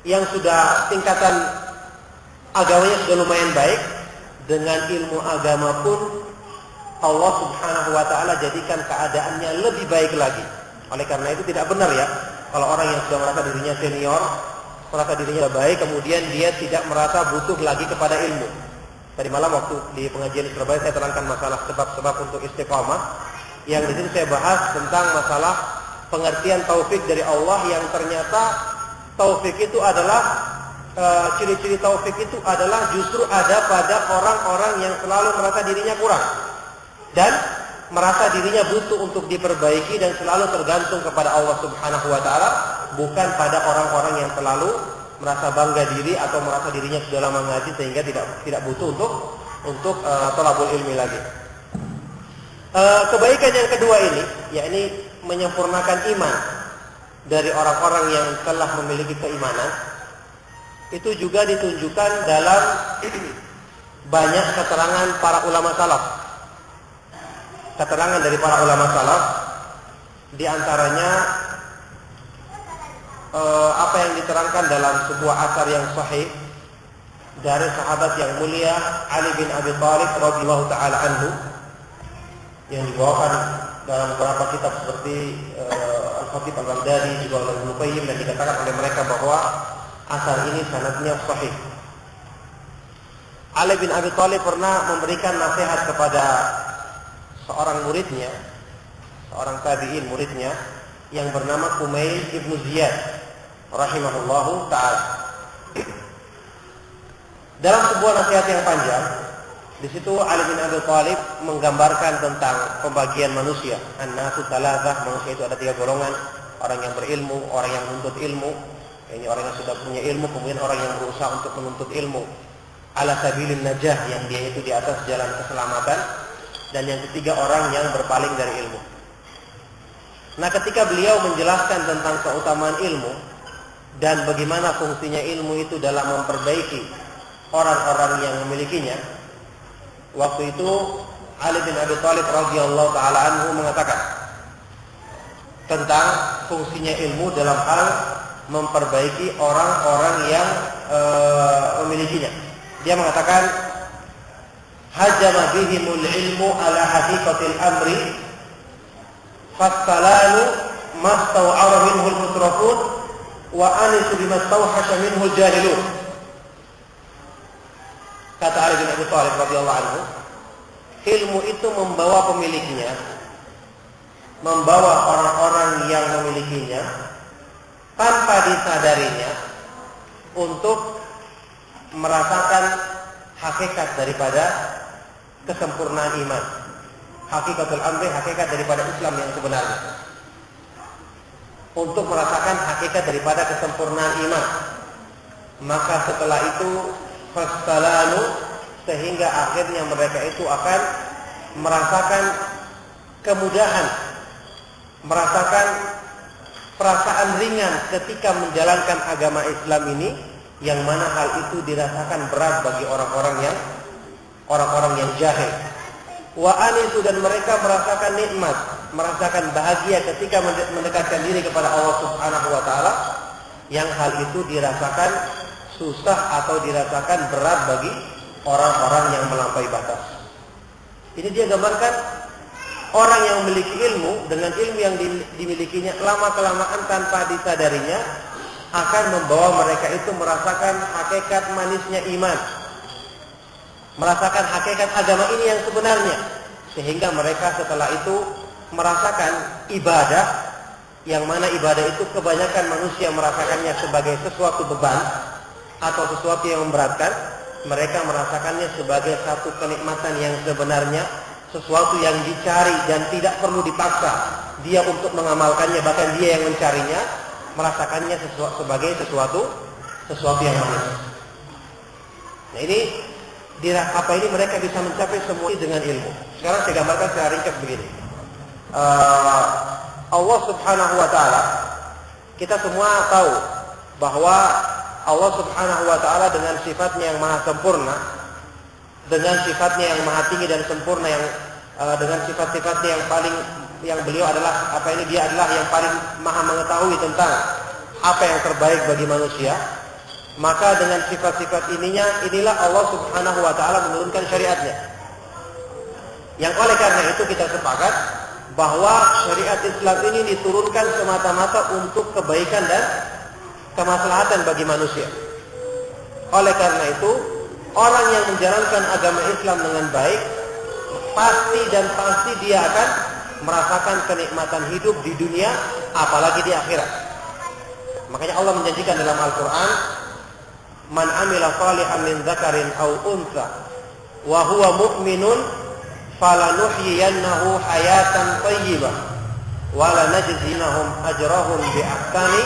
yang sudah tingkatan agamanya sudah lumayan baik, dengan ilmu agama pun Allah Subhanahu wa taala jadikan keadaannya lebih baik lagi. Oleh karena itu tidak benar ya, kalau orang yang sudah merasa dirinya senior, merasa dirinya sudah baik, kemudian dia tidak merasa butuh lagi kepada ilmu. Tadi malam waktu di pengajian di Surabaya saya terangkan masalah sebab-sebab untuk istiqamah. Yang di sini saya bahas tentang masalah pengertian taufik dari Allah, yang ternyata taufik itu adalah ciri-ciri taufik itu adalah justru ada pada orang-orang yang selalu merasa dirinya kurang dan merasa dirinya butuh untuk diperbaiki dan selalu tergantung kepada Allah Subhanahu wa taala, bukan pada orang-orang yang selalu merasa bangga diri atau merasa dirinya sudah lama ngaji sehingga tidak butuh untuk thalabul ilmi lagi. Kebaikan yang kedua ini, yakni menyempurnakan iman dari orang-orang yang telah memiliki keimanan, itu juga ditunjukkan dalam banyak keterangan para ulama salaf. Keterangan dari para ulama salaf, di antaranya apa yang diterangkan dalam sebuah asar yang sahih dari sahabat yang mulia Ali bin Abi Thalib radhiyallahu taala anhu, yang dibawakan dalam beberapa kitab seperti Al-Khatib Al-Baghdadi, juga oleh Ibnu Qayyim, dan dikatakan oleh mereka bahwa asar ini sanadnya sahih. Ali bin Abi Thalib pernah memberikan nasihat kepada seorang muridnya, seorang tabi'in muridnya, yang bernama Kumail ibnu Ziyad rahimahullahu ta'ala. Dalam sebuah nasihat yang panjang, di situ Ali bin Abi Thalib menggambarkan tentang pembagian manusia. An-nasu tsalatsah, manusia itu ada 3 golongan, orang yang berilmu, orang yang menuntut ilmu. Ini orang yang sudah punya ilmu, kemudian orang yang berusaha untuk menuntut ilmu. Ala sabilin najah, yang dia itu di atas jalan keselamatan. Dan yang ketiga, orang yang berpaling dari ilmu. Nah, ketika beliau menjelaskan tentang keutamaan ilmu dan bagaimana fungsinya ilmu itu dalam memperbaiki orang-orang yang memilikinya, waktu itu Ali bin Abi Thalib radhiyallahu taala anhu mengatakan tentang fungsinya ilmu dalam hal memperbaiki orang-orang yang memilikinya. Dia mengatakan, hajama bihimul ilmu ala haqiqatil amri fastalalu mastaw'ara minhul mutrafun wa anisu bimastawhasha minhul jahilun. Kata Ali bin Abi Thalib radhiyallahu anhu, ilmu itu membawa pemiliknya, membawa orang-orang yang memilikinya tanpa disadarinya untuk merasakan hakikat daripada kesempurnaan iman. Hakikatul amri, hakikat daripada Islam yang sebenarnya. Untuk merasakan hakikat daripada kesempurnaan iman. Maka setelah itu fastalanu, sehingga akhirnya mereka itu akan merasakan kemudahan, merasakan perasaan ringan ketika menjalankan agama Islam ini, yang mana hal itu dirasakan berat bagi orang-orang yang jahil. Wa anisu, dan mereka merasakan nikmat, merasakan bahagia ketika mendekatkan diri kepada Allah Subhanahu wa taala, yang hal itu dirasakan susah atau dirasakan berat bagi orang-orang yang melampaui batas. Ini dia gambarkan orang yang memiliki ilmu, dengan ilmu yang dimilikinya lama-kelamaan tanpa disadarinya akan membawa mereka itu merasakan hakikat manisnya iman, merasakan hakikat agama ini yang sebenarnya, sehingga mereka setelah itu merasakan ibadah, yang mana ibadah itu kebanyakan manusia merasakannya sebagai sesuatu beban atau sesuatu yang memberatkan. Mereka merasakannya sebagai satu kenikmatan yang sebenarnya, sesuatu yang dicari dan tidak perlu dipaksa dia untuk mengamalkannya, bahkan dia yang mencarinya, merasakannya sebagai sesuatu yang manis. Nah, ini mereka bisa mencapai semua ini dengan ilmu. Sekarang saya gambarkan secara ringkas begini. Allah Subhanahu wa taala, kita semua tahu bahwa Allah Subhanahu wa taala dengan sifatnya yang maha sempurna, dengan sifatnya yang maha tinggi dan sempurna, yang dengan sifat-sifatnya yang beliau adalah dia adalah yang paling maha mengetahui tentang apa yang terbaik bagi manusia. Maka dengan sifat-sifat inilah Allah Subhanahu wa taala menurunkan syariatnya. Yang oleh karena itu kita sepakat bahwa syariat Islam ini diturunkan semata-mata untuk kebaikan dan kemaslahatan bagi manusia. Oleh karena itu, orang yang menjalankan agama Islam dengan baik, pasti dia akan merasakan kenikmatan hidup di dunia, apalagi di akhirat. Makanya Allah menjanjikan dalam Al-Quran, man amila salihan min dzakarin aw untha wa huwa mu'minun falanuhyiyannahu hayatan thayyibah wa lanajziyannahum ajrahum bi ahsani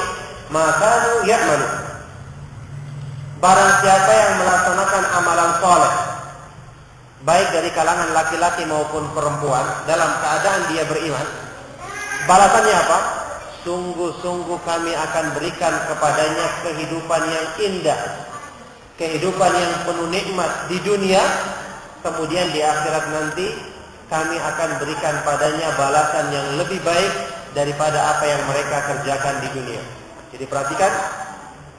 ma kanu ya'malun. Barang siapa yang melaksanakan amalan saleh, baik dari kalangan laki-laki maupun perempuan, dalam keadaan dia beriman, balasannya apa? Sungguh-sungguh kami akan berikan kepadanya kehidupan yang indah, kehidupan yang penuh nikmat di dunia, kemudian di akhirat nanti kami akan berikan padanya balasan yang lebih baik daripada apa yang mereka kerjakan di dunia. Jadi perhatikan,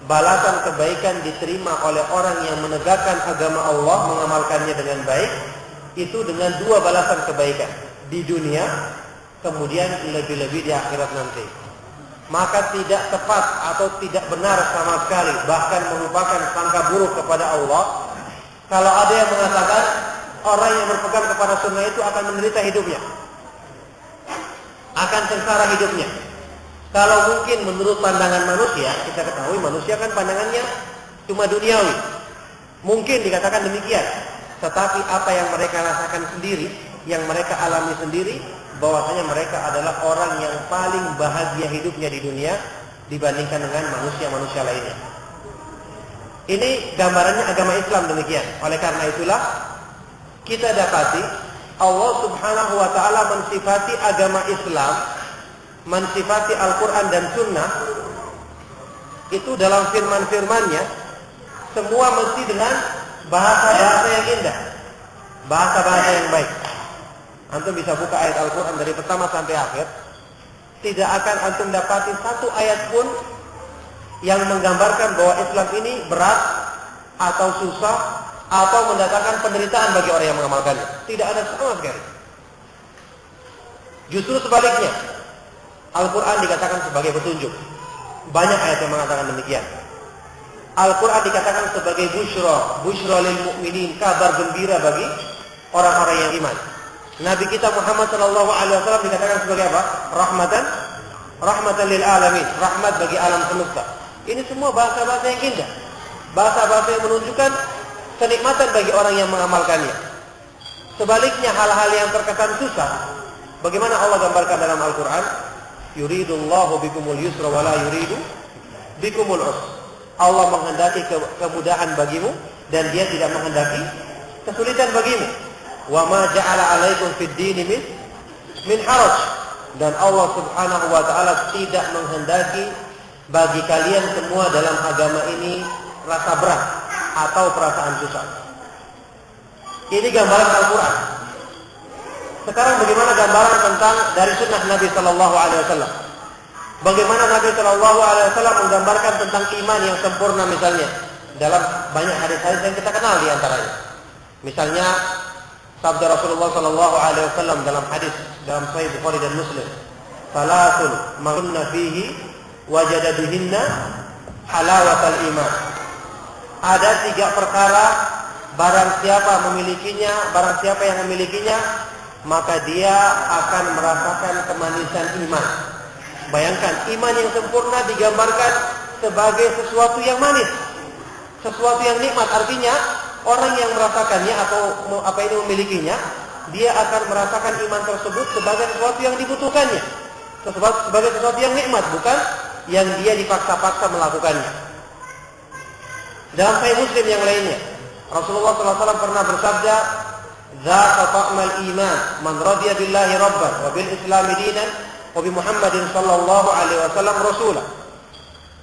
balasan kebaikan diterima oleh orang yang menegakkan agama Allah, mengamalkannya dengan baik, itu dengan 2 balasan kebaikan di dunia, kemudian lebih-lebih di akhirat nanti. Maka tidak tepat atau tidak benar sama sekali, bahkan merupakan sangka buruk kepada Allah, kalau ada yang mengatakan orang yang berpegang kepada sunnah itu akan menderita hidupnya, akan sengsara hidupnya. Kalau mungkin menurut pandangan manusia, kita ketahui manusia kan pandangannya cuma duniawi. Mungkin dikatakan demikian. Tetapi apa yang mereka rasakan sendiri, yang mereka alami sendiri, bahwasanya mereka adalah orang yang paling bahagia hidupnya di dunia dibandingkan dengan manusia-manusia lainnya. Ini gambarannya agama Islam demikian. Oleh karena itulah kita dapati Allah Subhanahu wa taala mensifati agama Islam, mensifati Al-Qur'an dan Sunnah itu dalam firman-firmannya semua mesti dengan bahasa-bahasa yang indah, bahasa-bahasa yang baik. Antum bisa buka ayat Al-Qur'an dari pertama sampai akhir, tidak akan antum dapati satu ayat pun yang menggambarkan bahwa Islam ini berat atau susah atau mendatangkan penderitaan bagi orang yang mengamalkannya. Tidak ada sama sekali. Justru sebaliknya, Al-Quran dikatakan sebagai petunjuk. Banyak ayat yang mengatakan demikian. Al-Quran dikatakan sebagai busyra lil mu'minin, kabar gembira bagi orang-orang yang iman. Nabi kita Muhammad SAW dikatakan sebagai apa? Rahmatan lil alamin, rahmat bagi alam semesta. Ini semua bahasa-bahasa yang indah, bahasa-bahasa yang menunjukkan kenikmatan bagi orang yang mengamalkannya. Sebaliknya hal-hal yang terkesan susah, bagaimana Allah gambarkan dalam Al-Quran? Yuridullahu bikumul yusra wa la yuridu bikumul usra. Allah menghendaki kemudahan bagimu dan Dia tidak menghendaki kesulitan bagimu. Wa ma ja'ala 'alaikum fid dini min haraj. Dan Allah Subhanahu wa taala tidak menghendaki bagi kalian semua dalam agama ini rasa berat atau perasaan susah. Ini gambaran Al-Quran. Sekarang bagaimana gambaran tentang dari sunnah Nabi Sallallahu Alaihi Wasallam? Bagaimana Nabi Sallallahu Alaihi Wasallam menggambarkan tentang iman yang sempurna misalnya dalam banyak hadis-hadis yang kita kenal di antaranya. Misalnya sabda Rasulullah Sallallahu Alaihi Wasallam dalam hadis dalam Sahih Bukhari dan Muslim, "Salatul man fihi wajada bihinna halawatal iman." Ada 3 perkara barang siapa yang memilikinya maka dia akan merasakan kemanisan iman. Bayangkan, iman yang sempurna digambarkan sebagai sesuatu yang manis, sesuatu yang nikmat. Artinya orang yang merasakannya atau apa ini memilikinya, dia akan merasakan iman tersebut sebagai sesuatu yang dibutuhkannya, sebagai sesuatu yang nikmat, bukan yang dia dipaksa-paksa melakukannya. Dalam Sahih Muslim yang lainnya, Rasulullah SAW pernah bersabda, "Dzaka ta'mal iman, man radiya billahi rabban wa bil islami dinan wa bi Muhammadin sallallahu alaihi wasallam rasulah."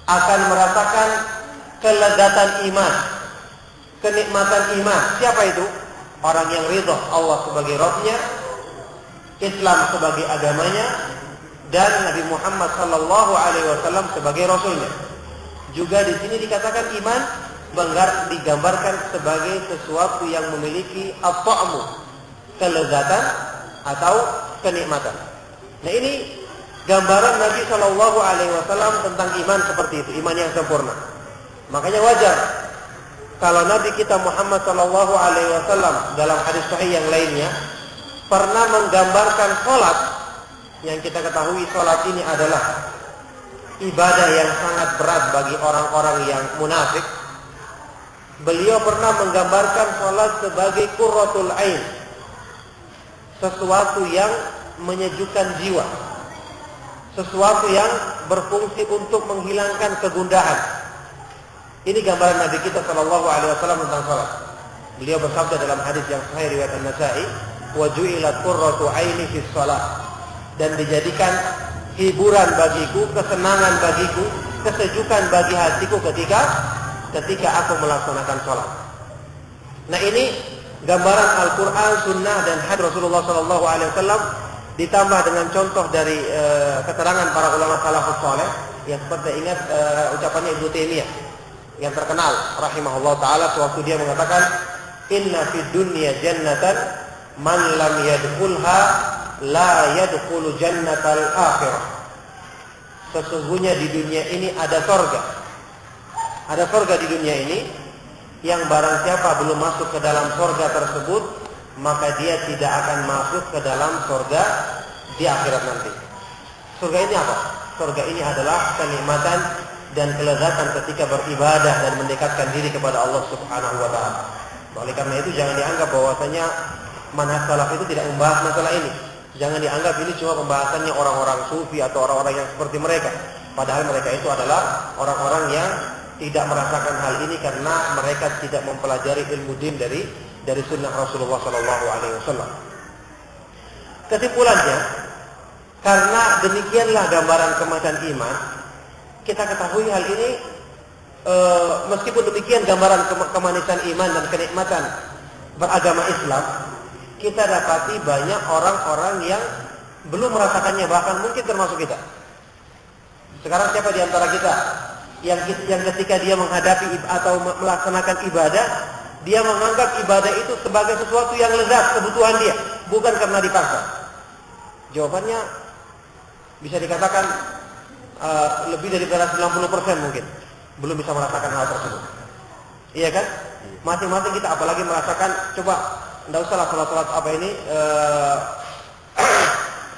Akan merasakan kelezatan iman, kenikmatan iman. Siapa itu? Orang yang ridha Allah sebagai Rabbnya, Islam sebagai agamanya, dan Nabi Muhammad sallallahu alaihi wasallam sebagai rasulnya. Juga di sini dikatakan iman digambarkan sebagai sesuatu yang memiliki at-ta'mu, kelezatan atau kenikmatan. Nah, ini gambaran Nabi Shallallahu Alaihi Wasallam tentang iman seperti itu, iman yang sempurna. Makanya wajar kalau Nabi kita Muhammad Shallallahu Alaihi Wasallam dalam hadis sahih yang lainnya pernah menggambarkan sholat, yang kita ketahui sholat ini adalah ibadah yang sangat berat bagi orang-orang yang munafik. Beliau pernah menggambarkan sholat sebagai qurratul ain, sesuatu yang menyejukkan jiwa, sesuatu yang berfungsi untuk menghilangkan kegundahan. Ini gambaran Nabi kita Shallallahu Alaihi Wasallam tentang sholat. Beliau bersabda dalam hadis yang sahih riwayat An-Nasa'i, "Wa ju'ilat qurratu aini fis shalah." Dan dijadikan hiburan bagiku, kesenangan bagiku, kesejukan bagi hatiku ketika aku melaksanakan sholat. Nah, ini gambaran Al-Quran, Sunnah, dan hadis Rasulullah SAW ditambah dengan contoh dari keterangan para ulama salafus saleh yang seperti ingat ucapannya Ibnu Taimiyah yang terkenal rahimahullah taala sewaktu dia mengatakan, "Inna fid dunya jannatan man lam yadkhulha la yadkhulu jannatal akhirah." Sesungguhnya di dunia ini ada surga. Ada surga di dunia ini yang barang siapa belum masuk ke dalam surga tersebut, maka dia tidak akan masuk ke dalam surga di akhirat nanti. Surga ini apa? surga ini adalah kenikmatan dan kelezatan ketika beribadah dan mendekatkan diri kepada Allah Subhanahu wa taala. Oleh karena itu jangan dianggap bahwasanya manhaj salaf itu tidak membahas masalah ini. Jangan dianggap ini cuma pembahasannya orang-orang sufi atau orang-orang yang seperti mereka. Padahal mereka itu adalah orang-orang yang tidak merasakan hal ini karena mereka tidak mempelajari ilmu din dari sunnah Rasulullah sallallahu alaihi wasallam. Kesimpulannya, karena demikianlah gambaran kemasan iman, kita ketahui hal ini meskipun demikian gambaran kemanisan iman dan kenikmatan beragama Islam, kita dapati banyak orang-orang yang belum merasakannya, bahkan mungkin termasuk kita. Sekarang siapa di antara kita yang ketika dia menghadapi atau melaksanakan ibadah, dia menganggap ibadah itu sebagai sesuatu yang lezat, kebutuhan dia, bukan karena dipaksa? Jawabannya bisa dikatakan lebih daripada 90% mungkin belum bisa merasakan hal tersebut. Iya kan? Masing-masing kita apalagi merasakan, coba enggak usahlah salat apa ini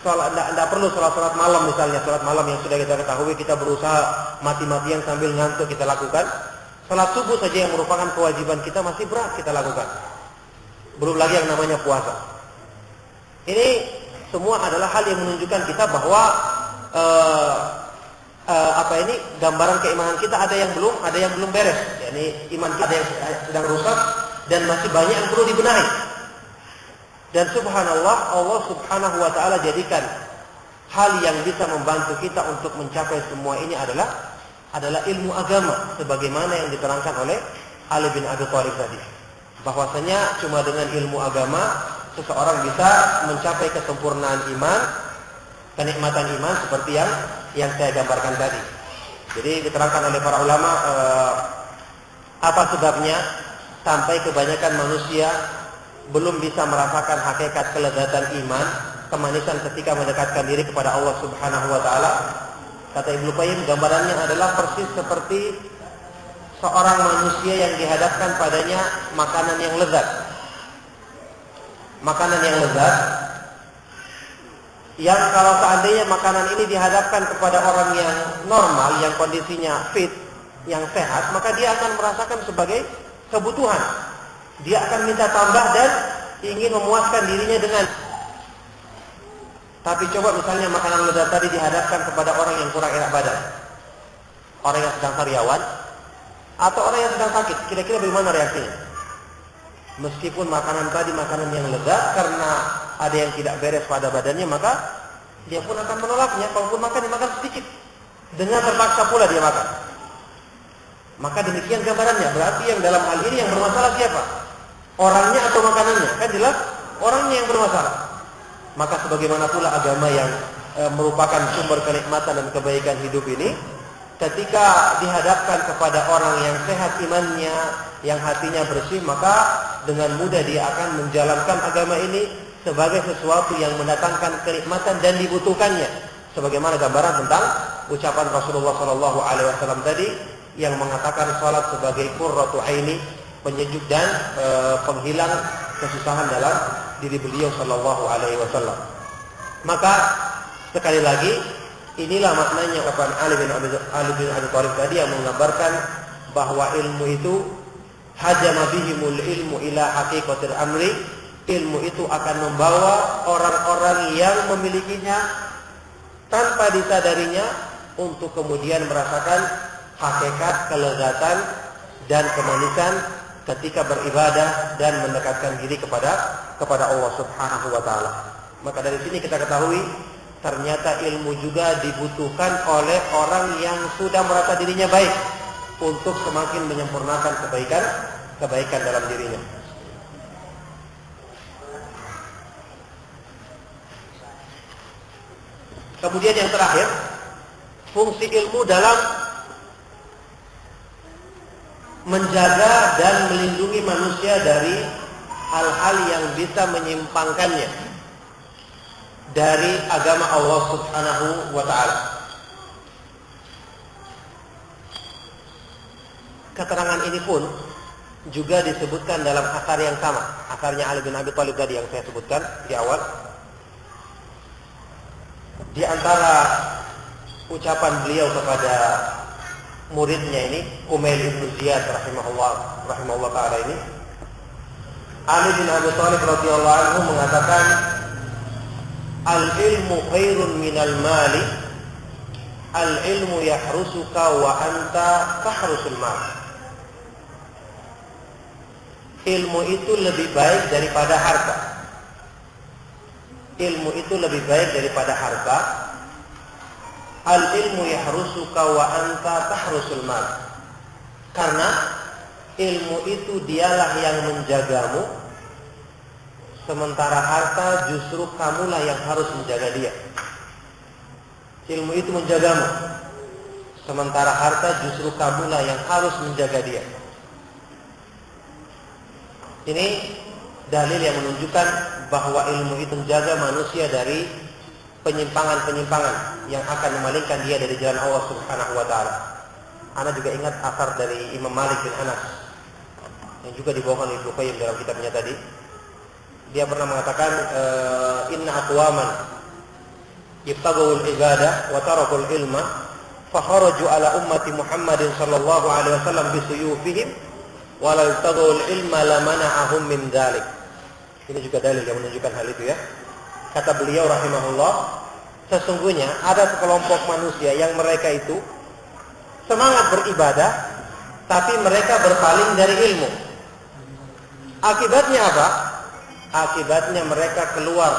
enggak perlu salat malam misalnya, salat malam yang sudah kita ketahui kita berusaha mati-matian sambil ngantuk kita lakukan. Salat subuh saja yang merupakan kewajiban kita masih berat kita lakukan. Belum lagi yang namanya puasa. Ini semua adalah hal yang menunjukkan kita bahwa gambaran keimanan kita ada yang belum beres. Yani iman kita ada yang sedang rusak dan masih banyak yang perlu dibenahi. Dan subhanallah, Allah Subhanahu wa taala jadikan hal yang bisa membantu kita untuk mencapai semua ini adalah ilmu agama, sebagaimana yang diterangkan oleh Ali bin Abi Thalib tadi. Bahwasanya cuma dengan ilmu agama seseorang bisa mencapai kesempurnaan iman, kenikmatan iman seperti yang saya gambarkan tadi. Jadi diterangkan oleh para ulama apa sebabnya sampai kebanyakan manusia belum bisa merasakan hakikat kelezatan iman, kemanisan ketika mendekatkan diri kepada Allah Subhanahu wa taala. Kata Ibnu Qayyim, gambarannya adalah persis seperti seorang manusia yang dihadapkan padanya makanan yang lezat. Makanan yang lezat yang kalau seandainya makanan ini dihadapkan kepada orang yang normal, yang kondisinya fit, yang sehat, maka dia akan merasakan sebagai kebutuhan. Dia akan minta tambah dan ingin memuaskan dirinya dengan. Tapi coba misalnya makanan lezat tadi dihadapkan kepada orang yang kurang enak badan, orang yang sedang sariawan, atau orang yang sedang sakit, kira-kira bagaimana reaksinya? Meskipun makanan tadi makanan yang lezat, karena ada yang tidak beres pada badannya, maka dia pun akan menolaknya. Kalaupun makan, dimakan sedikit, dengan terpaksa pula dia makan. Maka demikian gambarannya. Berarti yang dalam hal ini yang bermasalah siapa? Orangnya atau makanannya? Kan jelas orangnya yang bermasalah. Maka sebagaimana pula agama yang merupakan sumber kenikmatan dan kebaikan hidup ini, ketika dihadapkan kepada orang yang sehat imannya, yang hatinya bersih, maka dengan mudah dia akan menjalankan agama ini sebagai sesuatu yang mendatangkan kenikmatan dan dibutuhkannya. Sebagaimana gambaran tentang ucapan Rasulullah SAW tadi yang mengatakan salat sebagai qurratu aini, penyejuk dan penghilang kesusahan dalam diri beliau sallallahu alaihi wasallam. Maka sekali lagi inilah maknanya ucapan Ali bin Abi Thalib tadi yang menggambarkan bahwa ilmu itu hajama bihimul ilmu ila haqiqatil amri. Ilmu itu akan membawa orang-orang yang memilikinya tanpa disadarinya untuk kemudian merasakan hakikat kelezatan dan kemanisan ketika beribadah dan mendekatkan diri kepada Allah Subhanahu wa taala. Maka dari sini kita ketahui ternyata ilmu juga dibutuhkan oleh orang yang sudah merasa dirinya baik untuk semakin menyempurnakan kebaikan dalam dirinya. Kemudian yang terakhir, fungsi ilmu dalam menjaga dan melindungi manusia dari hal-hal yang bisa menyimpangkannya dari agama Allah Subhanahu wa taala. Keterangan ini pun juga disebutkan dalam asar yang sama, asarnya Ali bin Abi Thalib tadi yang saya sebutkan di awal. Di antara ucapan beliau kepada muridnya ini, Umail ibn Ziyad rahimahullah ta'ala ini. Ali bin Abi Thalib radhiyallahu anhu mengatakan, al-ilmu khairun minal mali, al-ilmu yahrusuka wa anta tahrusul mal. Ilmu itu lebih baik daripada harta. Ilmu itu lebih baik daripada harta. Al-ilmu yahrusuka wa anta tahrusul mal. Karena ilmu itu dialah yang menjagamu, sementara harta justru kamulah yang harus menjaga dia. Ilmu itu menjagamu, sementara harta justru kamulah yang harus menjaga dia. Ini dalil yang menunjukkan bahwa ilmu itu menjaga manusia dari penyimpangan-penyimpangan yang akan memalingkan dia dari jalan Allah Subhanahu wa taala. Ana juga ingat asar dari Imam Malik bin Anas yang juga dibawakan oleh Ibnu Qayyim dalam kitabnya tadi. Dia pernah mengatakan, inna aqwaman yabtagul ibadah wa tarakul ilma fa kharaju ala ummati Muhammadin sallallahu alaihi wasallam bisuyufihim wa la yabtagul ilma la mana'ahum min dzalik. Ini juga dalil yang menunjukkan hal itu ya. Kata beliau rahimahullah, sesungguhnya ada sekelompok manusia yang mereka itu semangat beribadah, tapi mereka berpaling dari ilmu. Akibatnya apa? Akibatnya mereka keluar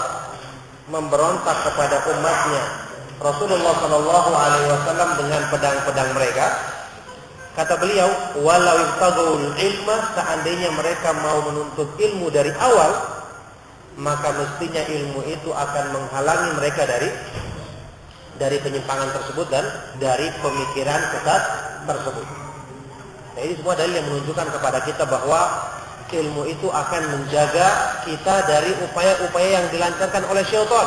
memberontak kepada umatnya Rasulullah Shallallahu Alaihi Wasallam dengan pedang-pedang mereka. Kata beliau, walau ibtagul ilma, seandainya mereka mau menuntut ilmu dari awal, maka mestinya ilmu itu akan menghalangi mereka dari penyimpangan tersebut dan dari pemikiran sesat tersebut. Nah, ini semua dalil yang menunjukkan kepada kita bahwa ilmu itu akan menjaga kita dari upaya-upaya yang dilancarkan oleh syaitan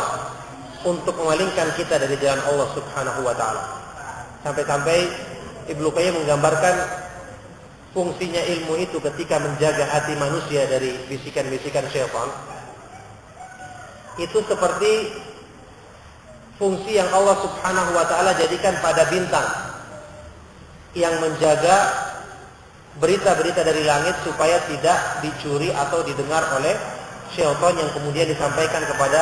untuk memalingkan kita dari jalan Allah Subhanahu wa taala. Sampai-sampai Ibnu Qayyim menggambarkan fungsinya ilmu itu ketika menjaga hati manusia dari bisikan-bisikan syaitan. Itu seperti fungsi yang Allah Subhanahu wa taala jadikan pada bintang yang menjaga berita-berita dari langit supaya tidak dicuri atau didengar oleh syaitan yang kemudian disampaikan kepada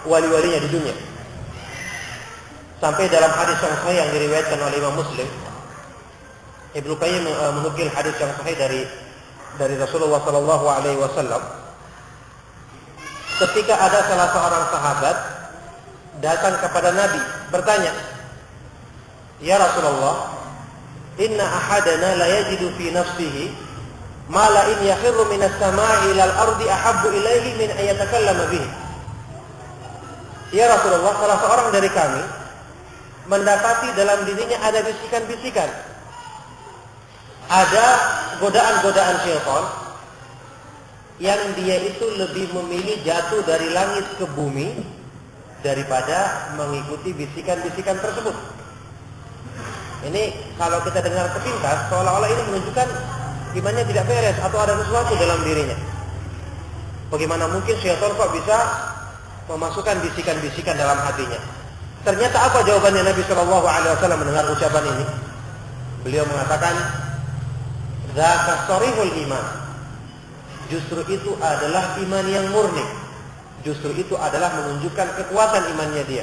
wali-walinya di dunia. Sampai dalam hadis yang sahih yang diriwayatkan oleh Imam Muslim, Ibnu Qayyim menukil hadis yang sahih dari Rasulullah sallallahu alaihi wasallam. Ketika ada salah seorang sahabat datang kepada Nabi bertanya, "Ya Rasulullah, inna ahadana la yajidu fi nafsihi ma la in yakhirru minas samaa'i ilal ardi ahabbu ilaihi min ayatakallama bihi." Ya Rasulullah, salah seorang dari kami mendapati dalam dirinya ada bisikan-bisikan, ada godaan-godaan syaitan yang dia itu lebih memilih jatuh dari langit ke bumi daripada mengikuti bisikan-bisikan tersebut. Ini kalau kita dengar sepintas, seolah-olah ini menunjukkan imannya tidak beres atau ada sesuatu dalam dirinya. Bagaimana mungkin syaitan kok bisa memasukkan bisikan-bisikan dalam hatinya? Ternyata apa jawabannya Nabi Shallallahu Alaihi Wasallam mendengar ucapan ini? Beliau mengatakan, "Dzaka sharihul iman." Justru itu adalah iman yang murni. Justru itu adalah menunjukkan kekuatan imannya dia.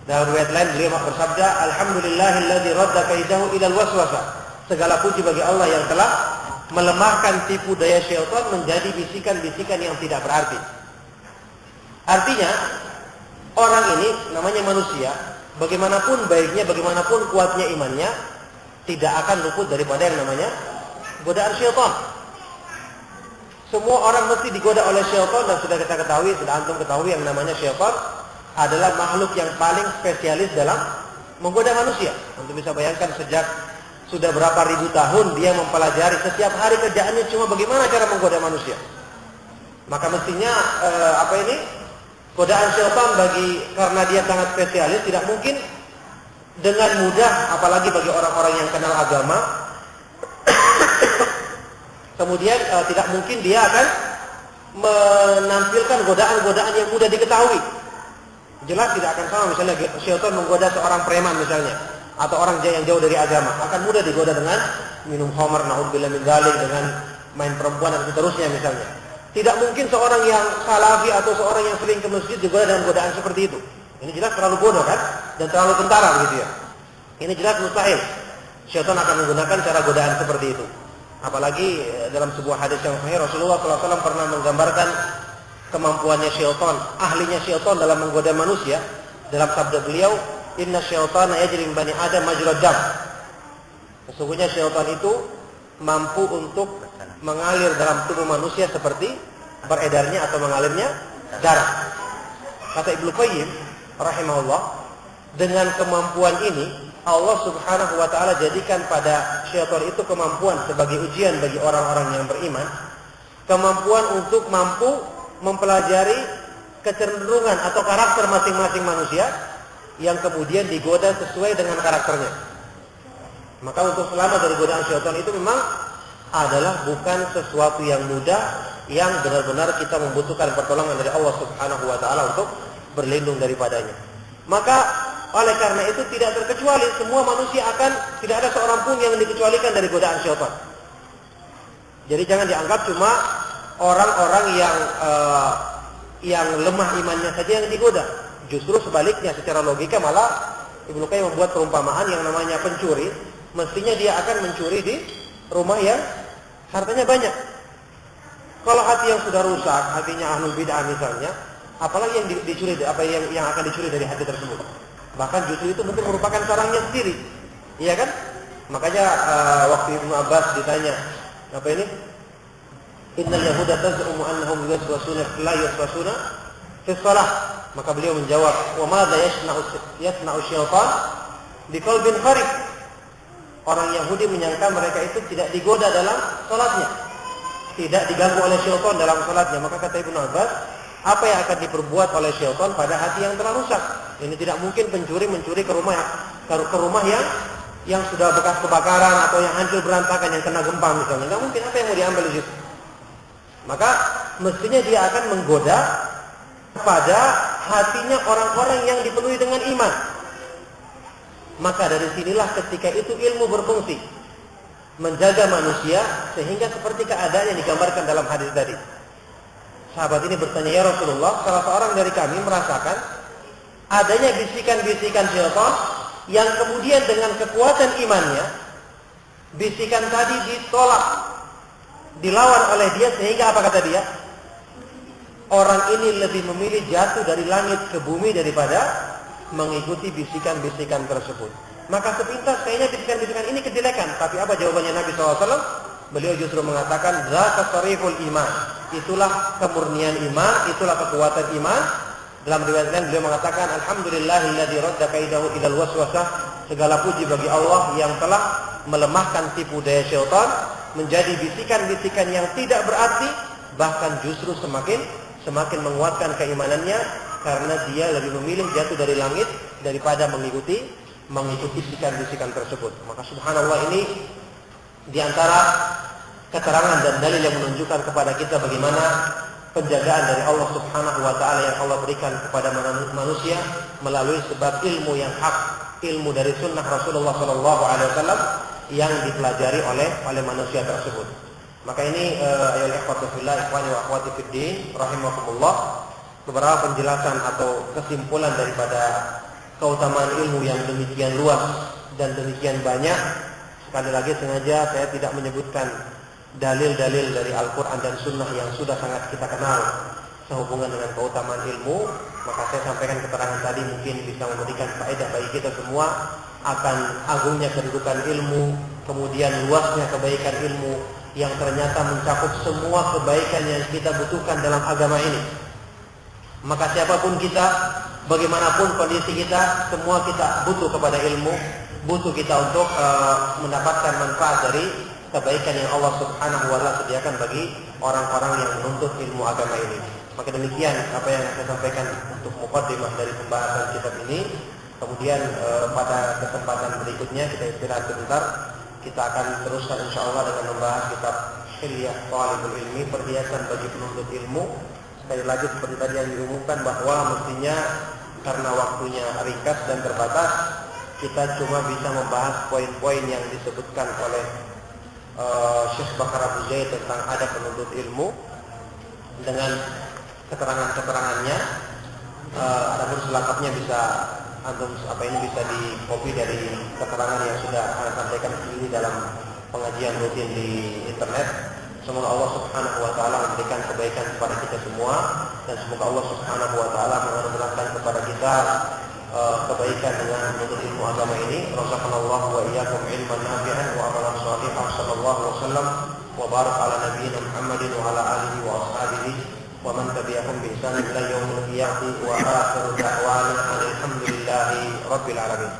Dalam riwayat lain beliau bersabda, "Alhamdulillahilladzi radda kaidahu ilal waswasa." Segala puji bagi Allah yang telah melemahkan tipu daya syaitan menjadi bisikan-bisikan yang tidak berarti. Artinya, orang ini namanya manusia, bagaimanapun baiknya, bagaimanapun kuatnya imannya, tidak akan luput daripada yang namanya godaan syaitan. Semua orang mesti digoda oleh syaitan, dan sudah kita ketahui, sudah antum ketahui yang namanya syaitan adalah makhluk yang paling spesialis dalam menggoda manusia. Untuk bisa bayangkan sejak sudah berapa ribu tahun dia mempelajari, setiap hari kerjaannya cuma bagaimana cara menggoda manusia. Maka mestinya godaan syaitan karena dia sangat spesialis, tidak mungkin dengan mudah, apalagi bagi orang-orang yang kenal agama. Kemudian tidak mungkin dia akan menampilkan godaan-godaan yang mudah diketahui. Jelas tidak akan sama misalnya syaitan menggoda seorang preman misalnya, atau orang yang jauh dari agama, akan mudah digoda dengan minum khamar, naudzubillah min dzalik, dengan main perempuan dan seterusnya misalnya. Tidak mungkin seorang yang salafi atau seorang yang sering ke masjid digoda dengan godaan seperti itu. Ini jelas terlalu bodoh kan, dan terlalu kentara begitu ya. Ini jelas mustahil. Syaitan akan menggunakan cara godaan seperti itu. Apalagi dalam sebuah hadis yang sahih Rasulullah SAW pernah menggambarkan kemampuannya syaitan, ahlinya syaitan dalam menggoda manusia. Dalam sabda beliau, "Inna syaitana yajri min bani Adam majrad dam." Sesungguhnya syaitan itu mampu untuk mengalir dalam tubuh manusia seperti beredarnya atau mengalirnya darah. Kata Ibnu Qayyim rahimahullah, dengan kemampuan ini Allah Subhanahu wa taala jadikan pada syaitan itu kemampuan sebagai ujian bagi orang-orang yang beriman, kemampuan untuk mampu mempelajari kecenderungan atau karakter masing-masing manusia yang kemudian digoda sesuai dengan karakternya. Maka untuk selamat dari godaan syaitan itu memang adalah bukan sesuatu yang mudah, yang benar-benar kita membutuhkan pertolongan dari Allah Subhanahu wa taala untuk berlindung daripadanya. Maka oleh karena itu tidak terkecuali semua manusia akan, tidak ada seorang pun yang dikecualikan dari godaan syaitan. Jadi jangan dianggap cuma orang-orang yang lemah imannya saja yang digoda. Justru sebaliknya, secara logika malah Ibnu Qayyim membuat perumpamaan yang namanya pencuri, mestinya dia akan mencuri di rumah yang hartanya banyak. Kalau hati yang sudah rusak, hatinya ahlul bid'ah misalnya, apalagi yang dicuri, apa yang akan dicuri dari hati tersebut. Bahkan justru itu mungkin merupakan sarangnya sendiri, iya kan? Makanya waktu Ibnu Abbas ditanya, apa ini? Innal yahuda taz'umu annahum yuswasuna la yuswasuna fi shalah. Maka beliau menjawab, wa madza yasna'u syaitan bi qalbin farid. Orang Yahudi menyangka mereka itu tidak digoda dalam salatnya, tidak diganggu oleh syaitan dalam salatnya. Maka kata Ibnu Abbas, apa yang akan diperbuat oleh syaitan pada hati yang telah rusak? Ini tidak mungkin pencuri mencuri ke rumah yang sudah bekas kebakaran atau yang hancur berantakan, yang kena gempa misalnya. Tidak mungkin. Apa yang mau diambil di situ? Maka mestinya dia akan menggoda pada hatinya orang-orang yang dipenuhi dengan iman. Maka dari sinilah ketika itu ilmu berfungsi menjaga manusia sehingga seperti keadaan yang digambarkan dalam hadis tadi. Sahabat ini bertanya, "Ya Rasulullah, salah seorang dari kami merasakan adanya bisikan-bisikan syaitan yang kemudian dengan kekuatan imannya, bisikan tadi ditolak, dilawan oleh dia, sehingga apa kata dia? Orang ini lebih memilih jatuh dari langit ke bumi daripada mengikuti bisikan-bisikan tersebut." Maka sepintas kayaknya bisikan-bisikan ini kejelekan. Tapi apa jawabannya Nabi SAW? Beliau justru mengatakan, "Zaka sarihul iman." Itulah kemurnian iman, itulah kekuatan iman. Dalam riwayat lain beliau mengatakan, "Alhamdulillahilladzi radda kaidahu ilal waswasah." Segala puji bagi Allah yang telah melemahkan tipu daya syaitan menjadi bisikan-bisikan yang tidak berarti, bahkan justru semakin menguatkan keimanannya, karena dia lebih memilih jatuh dari langit daripada mengikuti bisikan-bisikan tersebut. Maka subhanallah, ini diantara keterangan dan dalil yang menunjukkan kepada kita bagaimana penjagaan dari Allah Subhanahu wa taala yang Allah berikan kepada manusia melalui sebab ilmu yang hak, ilmu dari sunnah Rasulullah SAW yang dipelajari oleh manusia tersebut. Maka ini ayol ikhwatu fillah, ikhwani wa akhwati fid din rahimakumullah, beberapa penjelasan atau kesimpulan daripada keutamaan ilmu yang demikian luas dan demikian banyak. Sekali lagi sengaja saya tidak menyebutkan dalil-dalil dari Al-Quran dan Sunnah yang sudah sangat kita kenal sehubungan dengan keutamaan ilmu. Maka saya sampaikan keterangan tadi mungkin bisa memberikan faedah bagi kita semua akan agungnya kedudukan ilmu, kemudian luasnya kebaikan ilmu yang ternyata mencakup semua kebaikan yang kita butuhkan dalam agama ini. Maka siapapun kita, bagaimanapun kondisi kita, semua kita butuh kepada ilmu, butuh kita untuk mendapatkan manfaat dari kebaikan yang Allah Subhanahu wa taala sediakan bagi orang-orang yang menuntut ilmu agama ini. Maka demikian apa yang saya sampaikan untuk muqaddimah dari pembahasan kitab ini. Kemudian pada kesempatan berikutnya kita istirahat sebentar. Kita akan teruskan insyaallah dengan membahas kitab Hilyah Thalibul Ilmi, perhiasan bagi penuntut ilmu. Sekali lagi seperti tadi yang diumumkan bahwa mestinya karena waktunya ringkas dan terbatas, kita cuma bisa membahas poin-poin yang disebutkan oleh Syekh Bakar Abu Zaid tentang adab penuntut ilmu dengan keterangan-keterangannya. Adapun selengkapnya bisa bisa di copy dari keterangan yang sudah saya sampaikan ini dalam pengajian rutin di internet. Semoga Allah Subhanahu wa taala memberikan kebaikan kepada kita semua, dan semoga Allah Subhanahu wa taala menganugerahkan kepada kita kebaikan dengan menuntut ilmu agama ini. Razaqanallahu wa iyyakum ilman nafi'an wa amalan shalihan. Sallallahu alaihi wasallam wa barak ala nabiyyina Muhammadin wa ala alihi wa ashabihi wa man tabi'ahum bi ihsan ila yaumil qiyamah wa akhiru da'wana alhamdulillahi rabbil alamin.